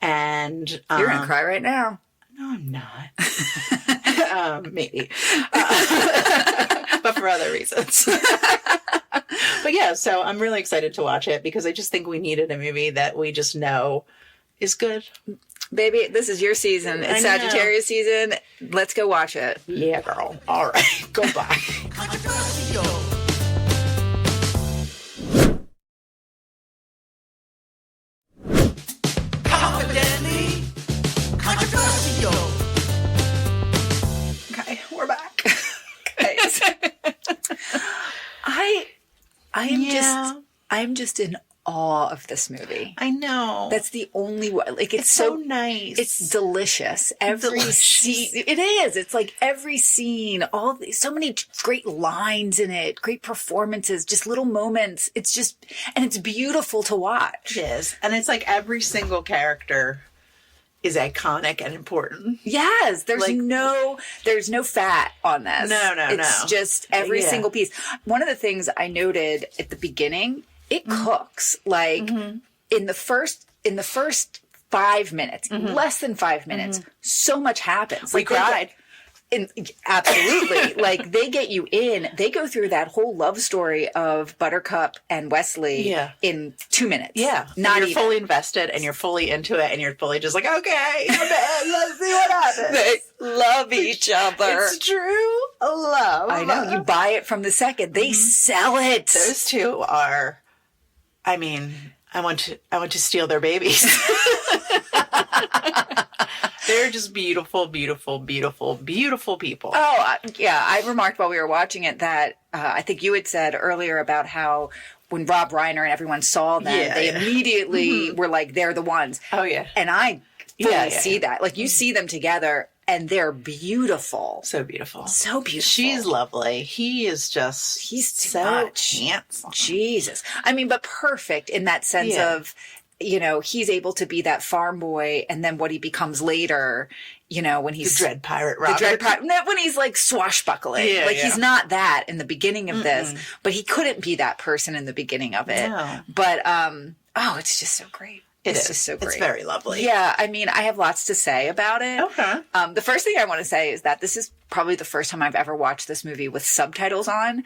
And you're going to cry right now. No, I'm not. Maybe. But for other reasons. But yeah, so I'm really excited to watch it because I just think we needed a movie that we just know is good. Baby, this is your season. It's Sagittarius season. Let's go watch it. Yeah, girl. All right. Goodbye. Confidently controversial. Okay, we're back. Guys. I'm just in awe of this movie. I know. That's the only way. Like, it's so nice. It's delicious. Every scene. It is. It's like every scene, so many great lines in it, great performances, just little moments. It's just, and it's beautiful to watch. It is. And it's like every single character is iconic and important. Yes, there's no fat on this. No. It's just every single piece. One of the things I noted at the beginning, it cooks like in the first 5 minutes, less than 5 minutes. So much happens. We cried. Absolutely. Like, they get you in. They go through that whole love story of Buttercup and Wesley in 2 minutes. Yeah. Not you're even. fully invested and you're fully into it and you're fully just like, okay, let's see what happens. They love each other. It's true love. I know. You buy it from the second. They sell it. Those two are, I mean, I want to steal their babies. They're just beautiful, beautiful, beautiful, beautiful people. Oh, yeah. I remarked while we were watching it that I think you had said earlier about how when Rob Reiner and everyone saw them, they immediately were like, they're the ones. Oh, yeah. And I fully see that. Like, you see them together and they're beautiful. So beautiful. So beautiful. She's lovely. He is just, he's so much. handsome. Jesus. I mean, but perfect in that sense of you know, he's able to be that farm boy, and then what he becomes later, you know, when he's the Dread Pirate Robert. The Dread Pirate, when he's like swashbuckling. He's not that in the beginning of this, but he couldn't be that person in the beginning of it. No. But, it's just so great. It's just so great. It's very lovely. Yeah, I mean, I have lots to say about it. Okay. The first thing I want to say is that this is probably the first time I've ever watched this movie with subtitles on.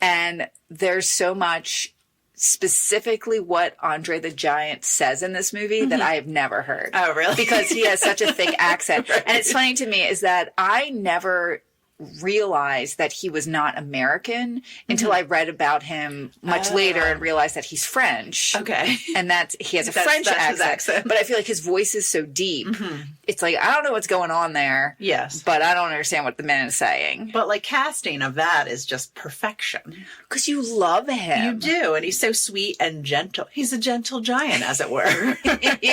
And there's so much specifically what Andre the Giant says in this movie that I have never heard. Oh, really? Because he has such a thick accent. Right. And it's funny to me is that I never realized that he was not American until I read about him much later and realized that he's French. Okay. And that he has a French accent. But I feel like his voice is so deep. It's like, I don't know what's going on there. Yes. But I don't understand what the man is saying. But like casting of that is just perfection. Because you love him. You do. And he's so sweet and gentle. He's a gentle giant, as it were. He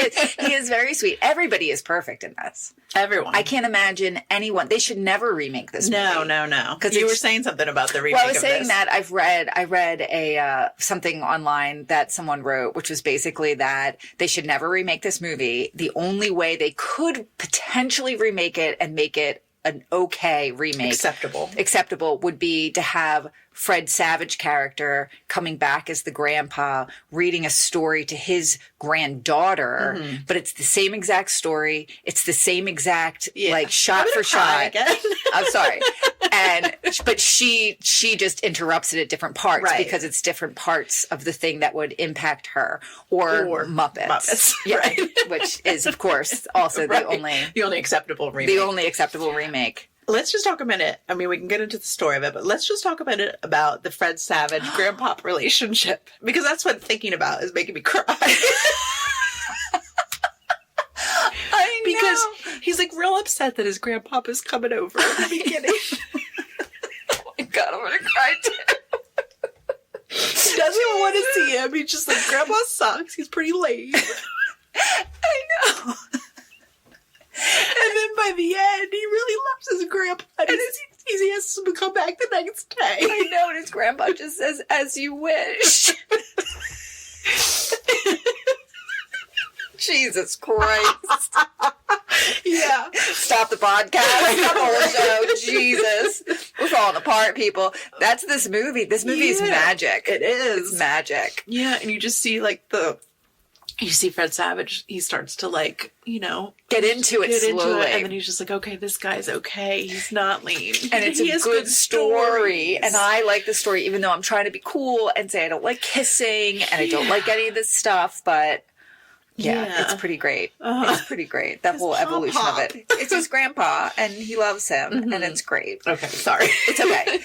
is very sweet. Everybody is perfect in this. Everyone. I can't imagine anyone. They should never remake this movie. No. Because you were saying something about the remake. Well, I was saying that I read a something online that someone wrote, which was basically that they should never remake this movie. The only way they could potentially remake it and make it an okay remake, acceptable would be to have Fred Savage character coming back as the grandpa reading a story to his granddaughter, but it's the same exact story. It's the same exact like shot for shot. I'm sorry. But she just interrupts it at different parts because it's different parts of the thing that would impact her or Muppets. Yeah, right. Which is of course also the only acceptable remake. Let's just talk a minute. I mean, we can get into the story of it, but let's just talk a minute about the Fred Savage grandpa relationship, because that's what thinking about is making me cry. I know. Because he's like real upset that his grandpa is coming over in the beginning. Oh my God, I'm going to cry too. He doesn't even want to see him. He's just like, Grandpa sucks. He's pretty lame. I know. And then by the end, he really loves his grandpa. And he has to come back the next day. I know, and his grandpa just says, "As you wish." Jesus Christ. Yeah. Stop the podcast. Stop the whole show. Jesus. We're falling apart, people. That's this movie. This movie is magic. It is. It's magic. Yeah, and you just see you see Fred Savage, he starts to get into it slowly. And then he's just like, okay, this guy's okay. He's not lame. And it's a good story. And I like the story, even though I'm trying to be cool and say I don't like kissing and I don't like any of this stuff, but it's pretty great. It's pretty great. That whole evolution of it. It's his grandpa and he loves him and it's great. Okay, sorry. It's okay.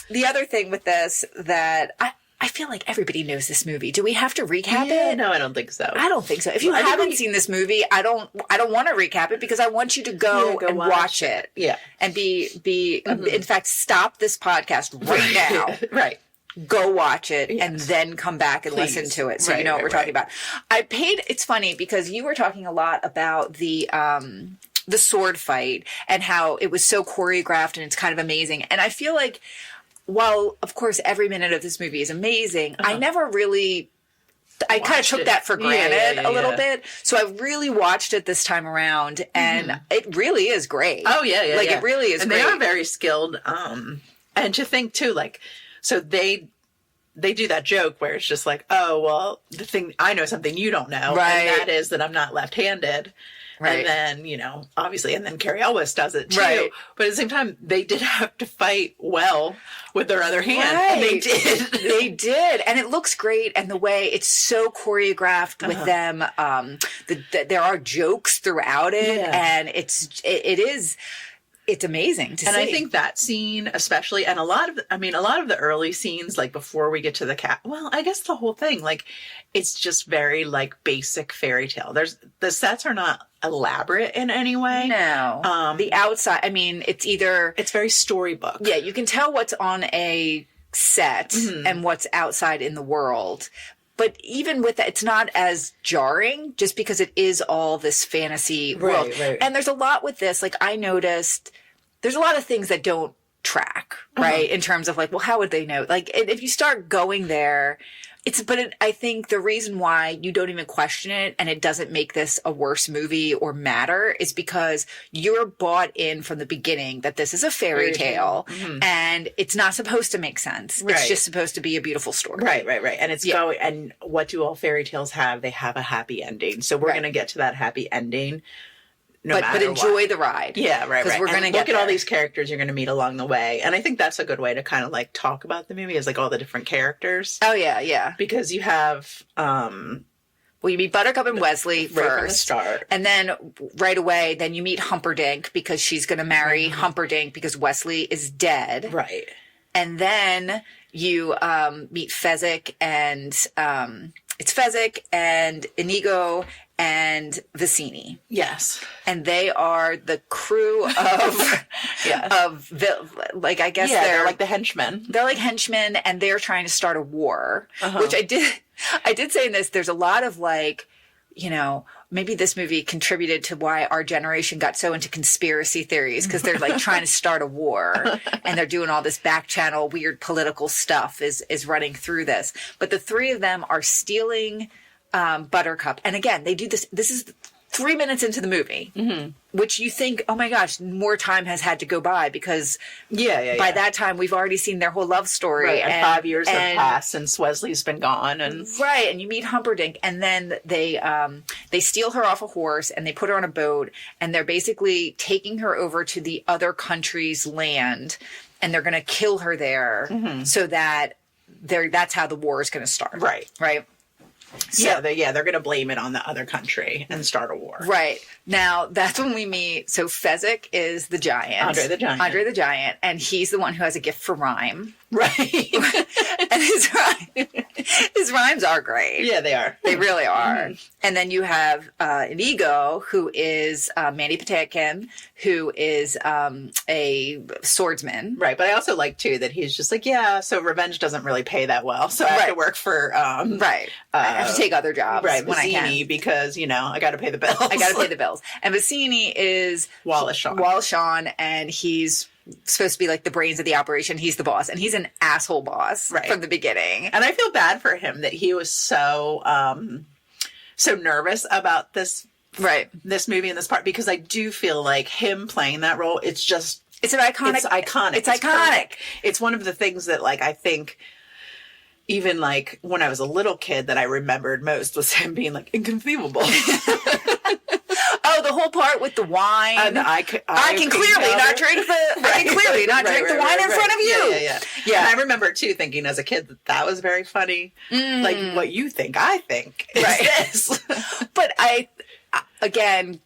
The other thing with this that I feel like everybody knows this movie. Do we have to recap it? No, I don't think so. I don't think so. If you haven't seen this movie, I don't want to recap it because I want you to go and watch it. Yeah. And be in fact, stop this podcast right now. Right. Go watch it and then come back and listen to it so you know what we're talking about. It's funny because you were talking a lot about the sword fight and how it was so choreographed and it's kind of amazing. And I feel like while, of course, every minute of this movie is amazing, I never really... I kind of took that for granted a little bit. So I really watched it this time around, and it really is great. Oh, yeah. It really is great. And they are very skilled. And to think, too, so they do that joke where it's just like, oh, well, I know something you don't know. Right. And that is that I'm not left-handed. Right. And then, obviously, and then Carrie Elwes does it too. Right. But at the same time, they did have to fight well with their other hand. Right. And they did. They did. And it looks great. And the way it's so choreographed with them, there are jokes throughout it. Yeah. And it's amazing to see. And I think that scene especially, and a lot of the early scenes, like before we get to the cat, well, I guess the whole thing, it's just very basic fairy tale. The sets are not elaborate in any way. No. The outside, it's very storybook. Yeah, you can tell what's on a set and what's outside in the world. But even with that, it's not as jarring just because it is all this fantasy world. Right. And there's a lot with this. I noticed there's a lot of things that don't track, right? In terms of well, how would they know? If you start going there, I think the reason why you don't even question it and it doesn't make this a worse movie or matter is because you're bought in from the beginning that this is a fairy tale and it's not supposed to make sense. Right. It's just supposed to be a beautiful story. Right. And it's and what do all fairy tales have? They have a happy ending. So we're going to get to that happy ending. But enjoy the ride. Yeah, right. Because we're going to look at all these characters you're going to meet along the way, and I think that's a good way to kind of like talk about the movie is like all the different characters. Oh yeah. Because you have, well, you meet Buttercup and Wesley first, right from the start, and then right away, then you meet Humperdinck because she's going to marry Humperdinck because Wesley is dead. Right. And then you meet Fezzik and it's Fezzik and Inigo and Vicini. Yes. And they are the crew of, like, I guess they're like the henchmen. They're like henchmen and they're trying to start a war, which I did say in this, there's a lot of like, maybe this movie contributed to why our generation got so into conspiracy theories because they're like trying to start a war and they're doing all this back channel weird political stuff is running through this. But the three of them are stealing Buttercup. And again, they do this. This is 3 minutes into the movie, which you think, oh my gosh, more time has had to go by because by that time we've already seen their whole love story. Right, and 5 years have passed since Wesley's been gone. And you meet Humperdinck and then they steal her off a horse and they put her on a boat and they're basically taking her over to the other country's land and they're going to kill her there so that that's how the war is going to start. Right. So they're going to blame it on the other country and start a war. Right. Now, that's when we meet. So Fezzik is the giant. Andre the Giant. And he's the one who has a gift for rhyme. Right. And his rhymes are great. Yeah, they are. They really are. And then you have Inigo, who is Mandy Patinkin, who is a swordsman. Right. But I also like, too, that he's just like, so revenge doesn't really pay that well. So I have to work for... I have to take other jobs when I can. Because, I got to pay the bills. I got to pay the bills. And Vicini is... Wallace Shawn, and he's supposed to be like the brains of the operation. He's the boss, and he's an asshole boss from the beginning. And I feel bad for him that he was so nervous about this movie and this part, because I do feel like him playing that role, it's iconic. It's iconic. It's one of the things that like I think even like when I was a little kid that I remembered most was him being like inconceivable. Oh, the whole part with the wine. I can clearly not drink the wine in front of you. Yeah. And I remember too thinking as a kid that was very funny. Like what you think, I think is this. But again,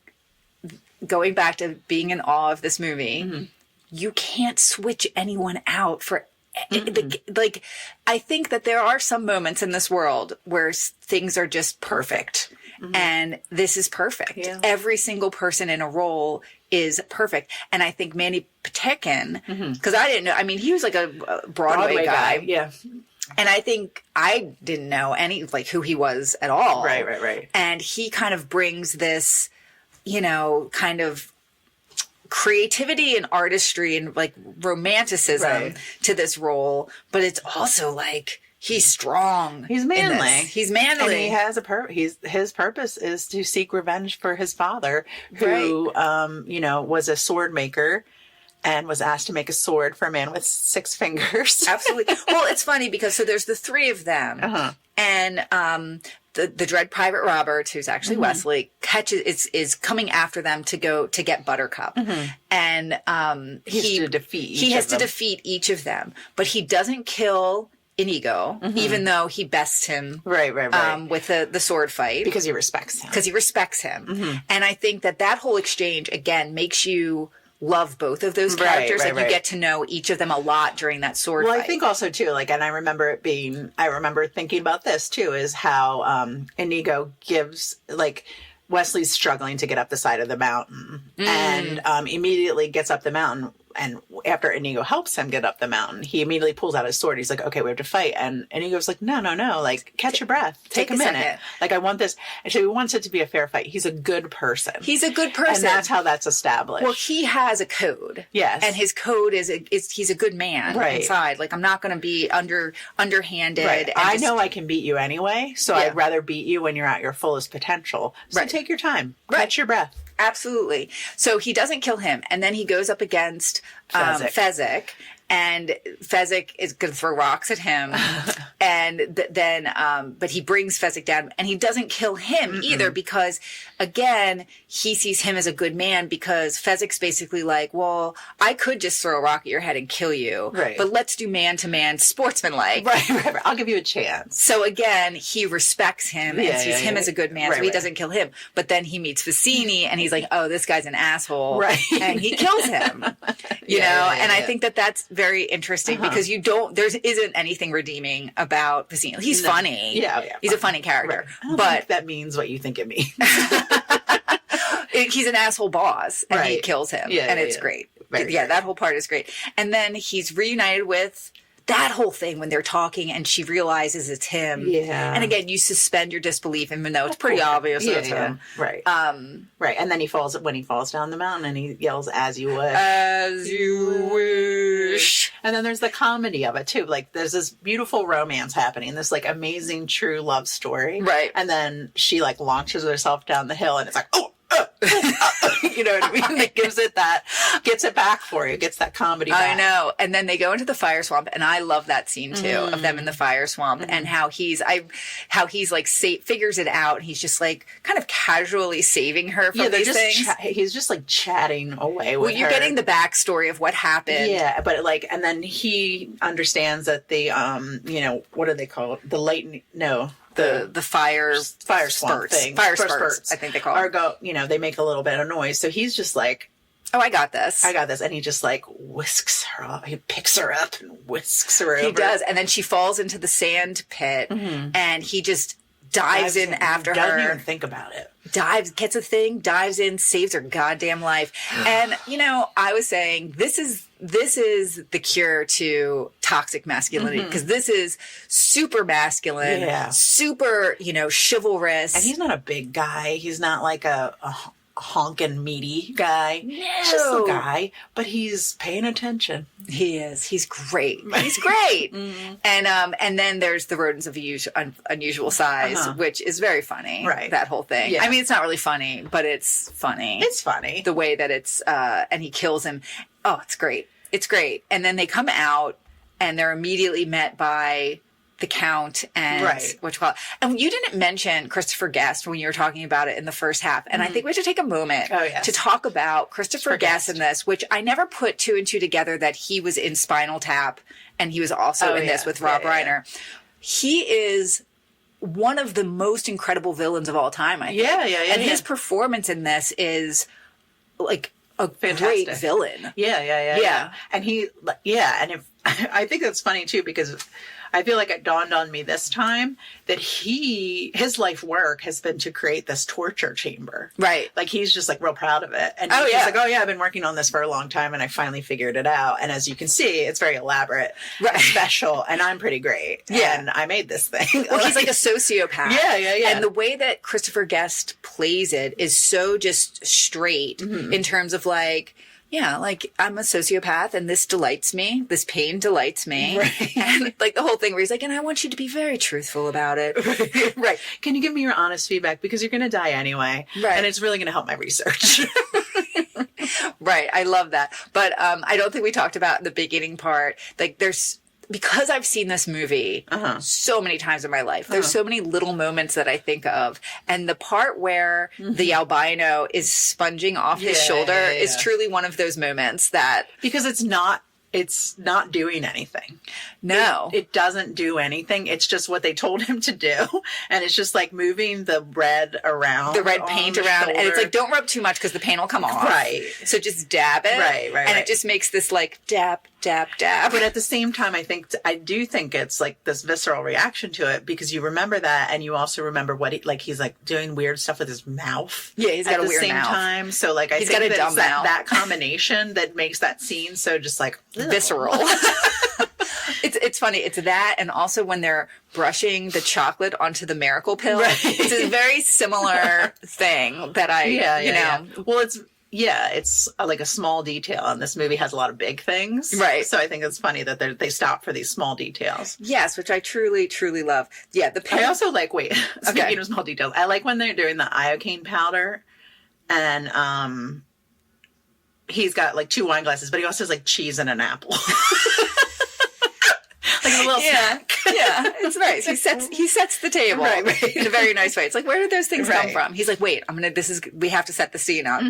going back to being in awe of this movie, you can't switch anyone out for. Like, I think that there are some moments in this world where things are just perfect. And this is perfect. Yeah. Every single person in a role is perfect. And I think Mandy Patinkin, because I didn't know, I mean, he was like a Broadway guy. Yeah. And I think I didn't know who he was at all. Right. And he kind of brings this, kind of creativity and artistry and like romanticism to this role. But it's also like, he's strong. He's manly. He's manly. And he has his purpose is to seek revenge for his father, who, was a sword maker and was asked to make a sword for a man with 6 fingers. Absolutely. Well, it's funny because there's the 3 of them, and the Dread Pirate Robert, who's actually Wesley, is coming after them to get Buttercup, and he has to defeat each of them, but he doesn't kill Inigo, even though he bests him with the sword fight. Because he respects him. And I think that whole exchange, again, makes you love both of those characters. You get to know each of them a lot during that sword fight. Well, I think also, too, and I remember thinking about this, too, is how Inigo gives, Wesley's struggling to get up the side of the mountain and immediately gets up the mountain after Inigo helps him get up the mountain, he immediately pulls out his sword. He's like, okay, we have to fight. And Inigo's like, no, like, catch your breath. Take a minute. Second. Like, I want this. And so he wants it to be a fair fight. He's a good person. He's a good person. And that's how that's established. Well, he has a code. Yes. And his code is he's a good man inside. Like, I'm not going to be underhanded. Right. And I know I can beat you anyway, so I'd rather beat you when you're at your fullest potential. So take your time. Catch your breath. Absolutely. So he doesn't kill him. And then he goes up against Fezzik. And Fezzik is going to throw rocks at him. And then, but he brings Fezzik down and he doesn't kill him either because, again, he sees him as a good man because Fezzik's basically like, well, I could just throw a rock at your head and kill you. Right. But let's do man-to-man sportsmanlike. Right. I'll give you a chance. So again, he respects him and sees him as a good man, so he doesn't kill him. But then he meets Vicini and he's like, oh, this guy's an asshole. Right. And he kills him. You know? And I think that's very interesting because there isn't anything redeeming about Vicini. He's funny. Yeah. He's a funny character. Right. But that means what you think it means. He's an asshole boss and he kills him. And it's great. Very that whole part is great. And then he's reunited with that whole thing when they're talking and she realizes it's him. Yeah. And again, you suspend your disbelief even though it's pretty obvious it's him. Right. Right. And then when he falls down the mountain and he yells, as you wish. As you wish. And then there's the comedy of it too. Like there's this beautiful romance happening, this like amazing true love story. Right. And then she like launches herself down the hill and it's like, you know what I mean? It gets it back for you, gets that comedy back. I know. And then they go into the fire swamp and I love that scene too of them in the fire swamp and how he's like figures it out. He's just like kind of casually saving her from these things. He's just like chatting away with her. Well, you're getting the backstory of what happened. Yeah, but like, and then he understands that the, what do they call it? The fire swamp thing. Fire spurts, I think they call it. They make a little bit of noise. So he's just like, oh, I got this. And he just like whisks her off. He picks her up and whisks her over. He does. And then she falls into the sand pit and he just dives in after her. Doesn't even think about it. Gets a thing, dives in, saves her goddamn life. And, I was saying, this is the cure to toxic masculinity because this is super masculine, super, chivalrous. And he's not a big guy. He's not like a honking meaty guy. No. He's just a guy, but he's paying attention. He is. He's great. He's great. And then there's the rodents of unusual size, which is very funny. Right. That whole thing. Yeah. I mean, it's not really funny, but it's funny. It's funny. The way that it's, and he kills him. Oh, it's great. It's great. And then they come out and they're immediately met by the Count and what you call it. And you didn't mention Christopher Guest when you were talking about it in the first half. And I think we should take a moment to talk about Christopher Guest in this, which I never put two and two together that he was in Spinal Tap and he was also in this with Rob Reiner. He is one of the most incredible villains of all time, I think. And his performance in this is like a great villain. Yeah. And I think that's funny too because I feel like it dawned on me this time that his life work has been to create this torture chamber. Right. Like he's just like real proud of it. And he's like, oh yeah, I've been working on this for a long time and I finally figured it out. And as you can see, it's very elaborate, special, and I'm pretty great. Yeah. And I made this thing. Well, he's like a sociopath. Yeah. And the way that Christopher Guest plays it is so just straight in terms of like, like I'm a sociopath and this delights me. This pain delights me. Right. And like the whole thing where he's like, and I want you to be very truthful about it. Right. Can you give me your honest feedback? Because you're going to die anyway. Right. And it's really going to help my research. Right. I love that. But I don't think we talked about the beginning part. Like because I've seen this movie so many times in my life, there's so many little moments that I think of. And the part where the albino is sponging off his shoulder is truly one of those moments that... Because it's not doing anything. No. It doesn't do anything. It's just what they told him to do. And it's just like moving the red around. The red paint around. And it's like, don't rub too much because the paint will come off. Right. So just dab it. Right. And it just makes this like dab, dab, dab. But at the same time, I do think it's like this visceral reaction to it because you remember that, and you also remember what he's like doing weird stuff with his mouth. Yeah, he's got a weird mouth. At the same time, so like I He's think got a that dumb it's mouth. that combination that makes that scene so just like Visceral. It's funny. It's that, and also when they're brushing the chocolate onto the miracle pill. Right. It's a very similar thing that Yeah. Well, it's like a small detail, and this movie has a lot of big things. Right. So I think it's funny that they stop for these small details. Yes, which I truly, truly love. Yeah, I also like, speaking of small details, I like when they're doing the iocane powder, and he's got like 2 wine glasses, but he also has like cheese and an apple. Like a little snack. Yeah, it's nice. He sets the table right. in a very nice way. It's like, where did those things come from? He's like, wait, we have to set the scene up.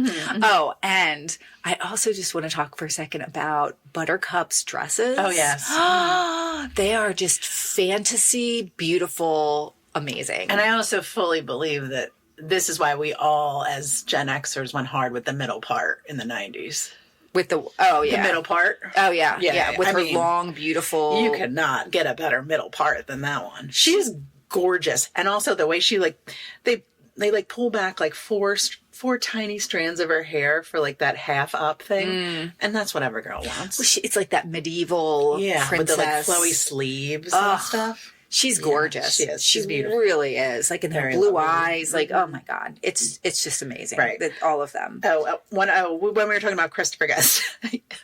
Oh, and I also just want to talk for a second about Buttercup's dresses. Oh, yes. They are just fantasy, beautiful, amazing. And I also fully believe that this is why we all, as Gen Xers, went hard with the middle part in the 90s. With the middle part. Oh, yeah. With her long, beautiful... You could not get a better middle part than that one. She is gorgeous. And also the way she they like pull back like four tiny strands of her hair for like that half up thing. And that's what every girl wants. Well, it's like that medieval princess. With the like flowy sleeves and stuff. She's gorgeous. She is. She beautiful. Really is. Like in her Very blue lovely. eyes. Like, oh my God. It's just amazing. Right. All of them. When we were talking about Christopher Guest,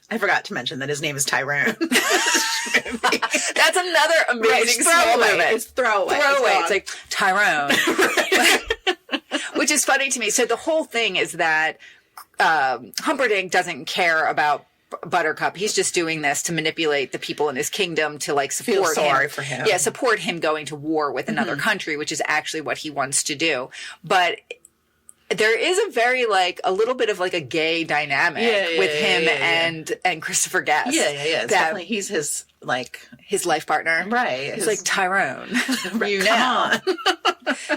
I forgot to mention that his name is Tyrone. That's another amazing small moment. It's throwaway. It's like Tyrone. Which is funny to me. So the whole thing is that Humperdinck doesn't care about Buttercup. He's just doing this to manipulate the people in his kingdom to like support Feel him. sorry for him. Yeah, support him going to war with another country, which is actually what he wants to do. But there is a little bit of like a gay dynamic with him and Christopher Guest. Yeah. It's definitely he's his life partner. Right. He's like, Tyrone, Come on.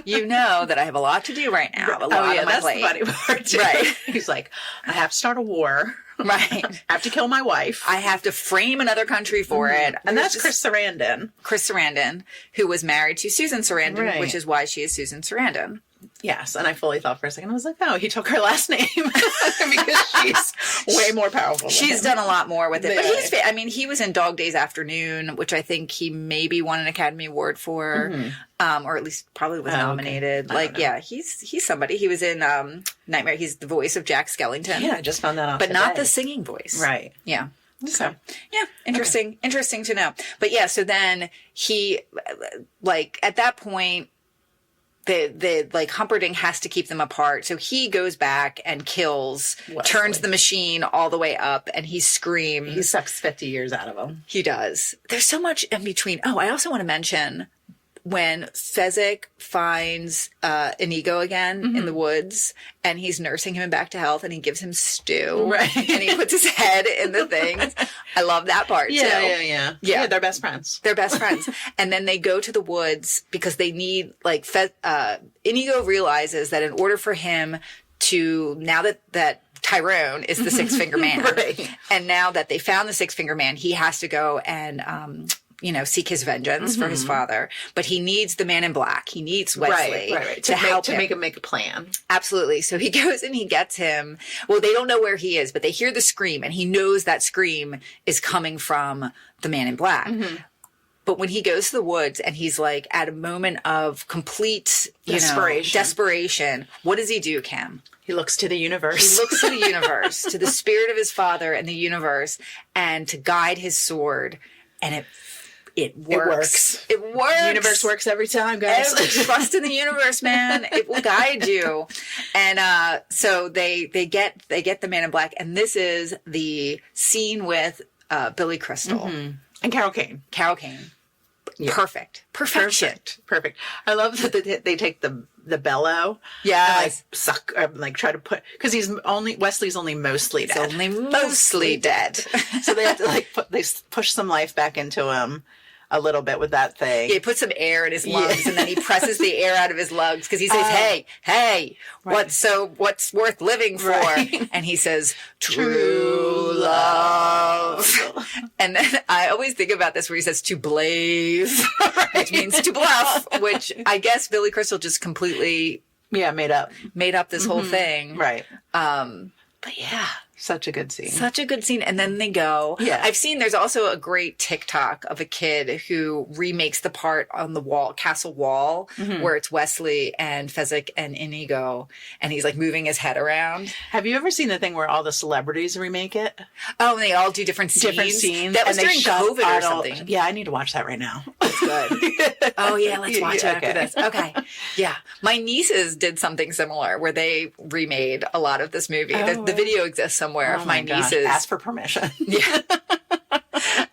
you know that I have a lot to do right now. I have a lot on my plate. That's the funny part too. Right. He's like, I have to start a war. Right. I have to kill my wife. I have to frame another country for it. And that's Chris Sarandon. Chris Sarandon, who was married to Susan Sarandon, Right. which is why she is Susan Sarandon. Yes, and I fully thought for a second, I was like, oh, he took her last name because she's way more powerful. She's done a lot more with it. Yeah. But he was in Dog Days Afternoon, which I think he maybe won an Academy Award for, or at least probably was nominated. Okay. He's somebody. He was in Nightmare. He's the voice of Jack Skellington. Yeah, I just found that out But today. not the singing voice. Right. Yeah. So, yeah, interesting to know. But yeah, so then he, like, at that point, the Humperdinck has to keep them apart. So he goes back and kills, turns the machine all the way up, and he screams. He sucks 50 years out of them. He does. There's so much in between. Oh, I also want to mention when Fezzik finds Inigo again in the woods, and he's nursing him back to health, and he gives him stew, right? And he puts his head in the things. I love that part too. Yeah, they're best friends. They're best friends. And then they go to the woods because they need, like, Inigo realizes that in order for him to, now that Tyrone is the Six-Finger Man, right. And now that they found the Six-Finger Man, he has to go and, seek his vengeance for his father. But he needs the Man in Black. He needs Wesley to help him. To make a plan. Absolutely. So he goes and he gets him. Well, they don't know where he is, but they hear the scream, and he knows that scream is coming from the Man in Black. But when he goes to the woods and he's like at a moment of complete desperation, what does he do, Cam? He looks to the universe. He looks to the universe, to the spirit of his father and the universe, and to guide his sword. And it works. It works. The universe works every time, guys. Trust in the universe, man. It will guide you. And so they get the Man in Black, and this is the scene with Billy Crystal and Carol Kane. Yeah. Perfection. Perfect. I love that they take the bellow. Yes. And suck, try to put, because Wesley's only mostly dead. Only mostly dead. So they have to they push some life back into him a little bit with that thing. Yeah, he puts some air in his lungs, and then he presses the air out of his lungs because he says, hey, what's worth living for? Right. And he says, true love. And then I always think about this where he says to blaze, which means to bluff, which I guess Billy Crystal just completely made up this whole thing. Right. But yeah. Such a good scene. Such a good scene. And then they go. Yeah. I've seen there's also a great TikTok of a kid who remakes the part on the wall, castle wall, where it's Wesley and Fezzik and Inigo. And he's like moving his head around. Have you ever seen the thing where all the celebrities remake it? Oh, and they all do different scenes. That was during COVID or something. Yeah, I need to watch that right now. That's good. Oh, yeah, let's watch it after this. Okay. Yeah. My nieces did something similar where they remade a lot of this movie. The video exists somewhere of my nieces. Ask for permission. Yeah.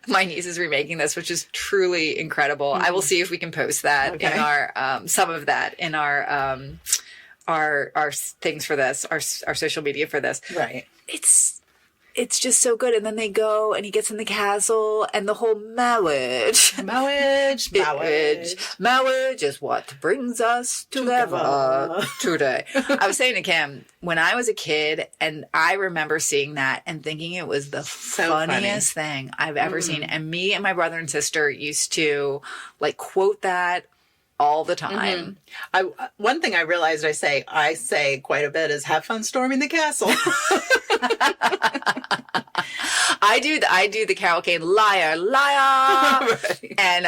My niece is remaking this, which is truly incredible. I will see if we can post that in our, some of that in our things for this, our social media for this. Right. It's just so good. And then they go and he gets in the castle and the whole marriage is what brings us together today. I was saying to Kim, when I was a kid and I remember seeing that and thinking it was the funniest thing I've ever seen. And me and my brother and sister used to like quote that all the time. One thing I realized I say quite a bit is have fun storming the castle. I do the cavalcade, liar, liar. Right. And,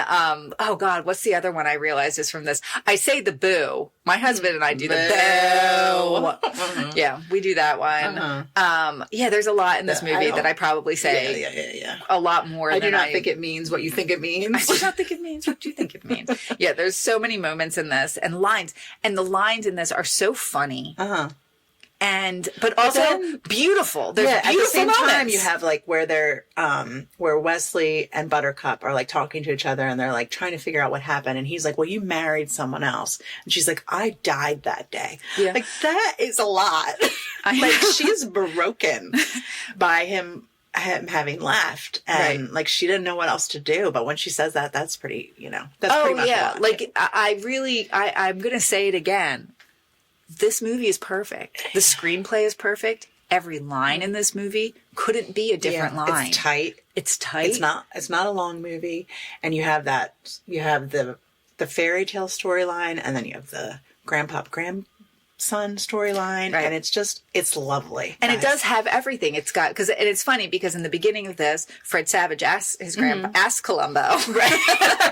oh God, what's the other one I realized is from this? I say the boo. My husband and I do the boo. Yeah, we do that one. Yeah, there's a lot in this movie that I probably say a lot more than I do not think it means what you think it means. I do not think it means what you think it means. Yeah, there's so many moments in this and lines. And the lines in this are so funny. But also beautiful. There's beautiful at the same moments. time, you have like where they're where Wesley and Buttercup are like talking to each other and they're like trying to figure out what happened. And he's like, "Well, you married someone else," and she's like, "I died that day." Yeah. Like that is a lot. Like she's broken by him having left, and like she didn't know what else to do. But when she says that, that's pretty. That's pretty much a lot. Like I'm gonna say it again. This movie is perfect. The screenplay is perfect. Every line in this movie couldn't be a different line. It's tight. It's tight. It's not a long movie. And you have the fairy tale storyline, and then you have the grandson storyline, and it's lovely. And it does have everything. It's got, and it's funny because in the beginning of this, Fred Savage asks his grandpa, asks Columbo, right?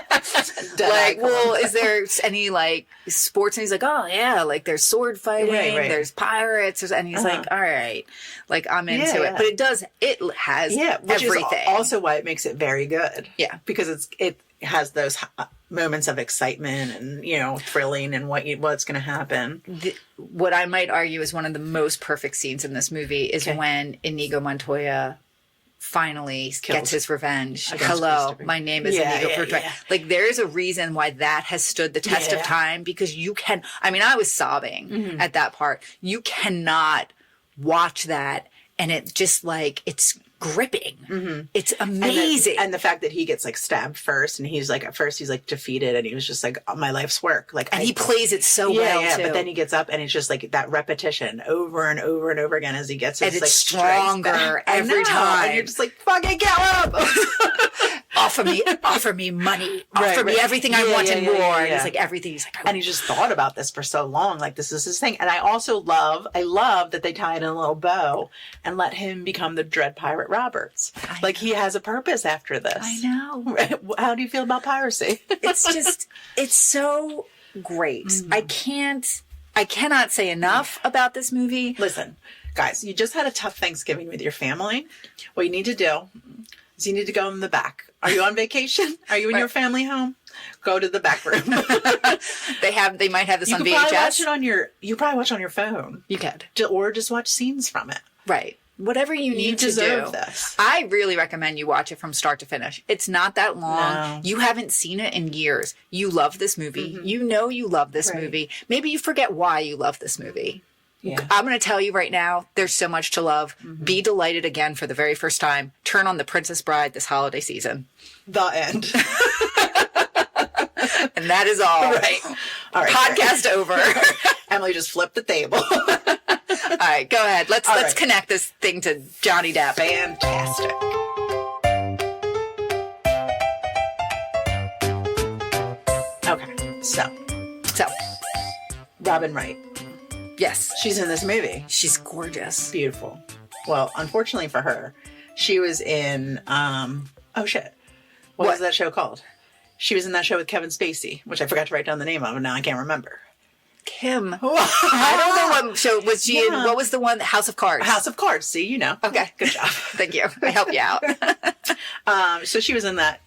Like, well, is there any like sports? And he's like, oh yeah, like there's sword fighting, there's pirates, and he's like, all right, like I'm into it. But it has which everything. Is also why it makes it very good. Yeah, because it has those moments of excitement and thrilling and what's going to happen. What I might argue is one of the most perfect scenes in this movie is when Inigo Montoya finally gets his revenge. Hello, my name is Inigo Montoya. Like there's a reason why that has stood the test of time, because I was sobbing at that part. You cannot watch that and it just like it's gripping. It's amazing. And the fact that he gets like stabbed first, and he's like, at first he's like defeated, and he was just like, oh, my life's work. Like, and he plays it so well too. But then he gets up, and it's just like that repetition over and over and over again as he gets his, and it's stronger every time. And you're just like, fucking kill him. offer me money, offer me everything I want and more. And he's like, everything. He's like, and he just thought about this for so long. Like, this is his thing. And I also love that they tie it in a little bow and let him become the Dread Pirate Roberts. Like, he has a purpose after this. I know. How do you feel about piracy? It's so great. I cannot say enough about this movie. Listen, guys, you just had a tough Thanksgiving with your family. What you need to do is you need to go in the back. Are you on vacation? Are you in your family home? Go to the back room. They might have this on VHS. You probably watch it on your phone. You could. Or just watch scenes from it. Right. Whatever you need to do. This. I really recommend you watch it from start to finish. It's not that long. No. You haven't seen it in years. You love this movie. You know you love this movie. Maybe you forget why you love this movie. Yeah. I'm going to tell you right now, there's so much to love. Be delighted again for the very first time. Turn on The Princess Bride this holiday season. The end. And that is all. Right. All right. Podcast over. Emily just flipped the table. All right, go ahead. Let's right. connect this thing to Johnny Depp. Fantastic. Okay, So, Robin Wright. yes, She's in this movie. she's gorgeous. Beautiful. Well, unfortunately for her, she was in, oh shit. What was that show called? She was in that show with Kevin Spacey, which I forgot to write down the name of, and now I can't remember. Kim. I don't know what show was she in. What was the one? House of Cards. House of Cards. See, you know. Okay. Good job. Thank you. I helped you out. So she was in that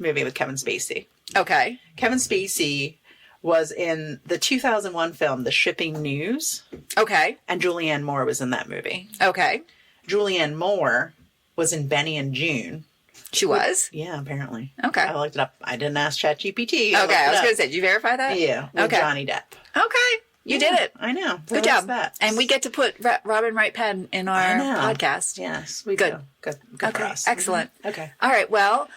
movie with Kevin Spacey. Okay. Kevin Spacey was in the 2001 film, The Shipping News, Okay. and Julianne Moore was in that movie. Okay. Julianne Moore was in Benny and June. She was? Yeah, apparently. Okay. I looked it up. I didn't ask ChatGPT. Okay. I was going to say, did you verify that? Yeah, with Okay. Johnny Depp. Okay. You did it. I know. Good job. And we get to put Robin Wright Penn in our podcast. Yes, we Good. do. Good for Okay. us. Excellent. Okay. All right. Well,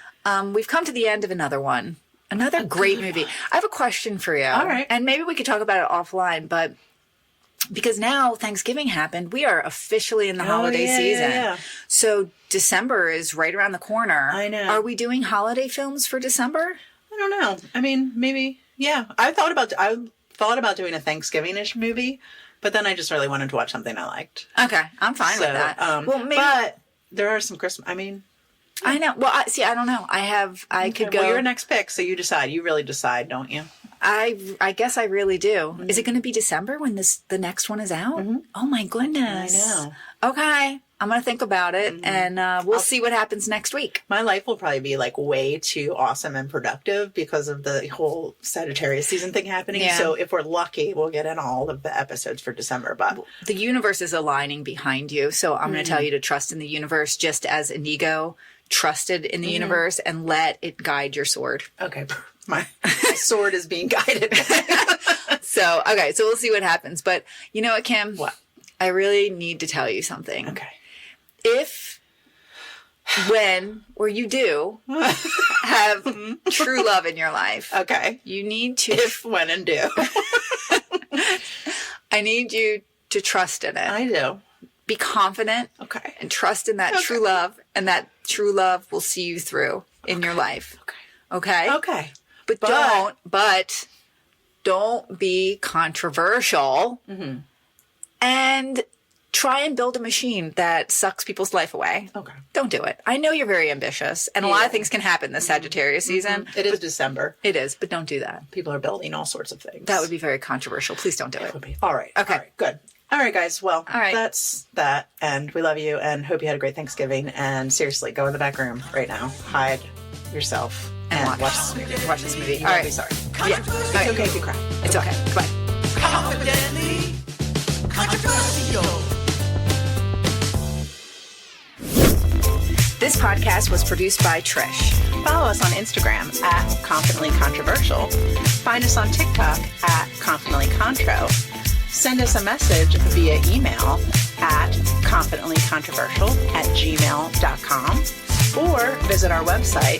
we've come to the end of another one. Another great movie. I have a question for you. All right. And maybe we could talk about it offline, but because now Thanksgiving happened, we are officially in the holiday season. Yeah. So December is right around the corner. I know. Are we doing holiday films for December? I don't know. I mean, maybe. Yeah, I thought about doing a Thanksgiving-ish movie, but then I just really wanted to watch something I liked. Okay. I'm fine with that. Well, maybe. But there are some Christmas. I mean, I know. Well, I don't know. I could go. Well, you're next pick, so you decide. You really decide, don't you? I guess I really do. Is it going to be December when the next one is out? Oh my goodness! I know. Okay, I'm going to think about it, and we'll see what happens next week. My life will probably be like way too awesome and productive because of the whole Sagittarius season thing happening. Yeah. So if we're lucky, we'll get in all of the episodes for December. But The universe is aligning behind you, so I'm going to tell you to trust in the universe, just as Inigo trusted in the universe, and let it guide your sword. okay, my sword is being guided. So we'll see what happens. But you know what, Kim? What? I really need to tell you something. Okay. If, when, or you do have true love in your life, Okay. you need to. If, when, and do. I need you to trust in it. I do. Be confident Okay. and trust in that true love, and that true love will see you through in your life. Okay? Okay. But don't be controversial and try and build a machine that sucks people's life away. Okay. Don't do it. I know you're very ambitious, and a lot of things can happen this Sagittarius season. It is December. It is, but don't do that. People are building all sorts of things. That would be very controversial. Please don't do it. Would be. All right. Okay. All right. Good. All right, guys. Well, All right. that's that. And we love you and hope you had a great Thanksgiving. And seriously, go in the back room right now. Hide yourself and watch this movie. Watch this movie. You All won't right. be sorry. Yeah. It's okay if you cry. It's okay. Goodbye. Confidently controversial. This podcast was produced by Trish. Follow us on Instagram at Confidently Controversial. Find us on TikTok at Confidently Contro. Send us a message via email at confidentlycontroversial@gmail.com or visit our website,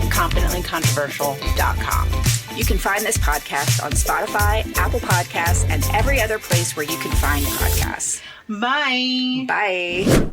confidentlycontroversial.com. You can find this podcast on Spotify, Apple Podcasts, and every other place where you can find podcasts. Bye. Bye.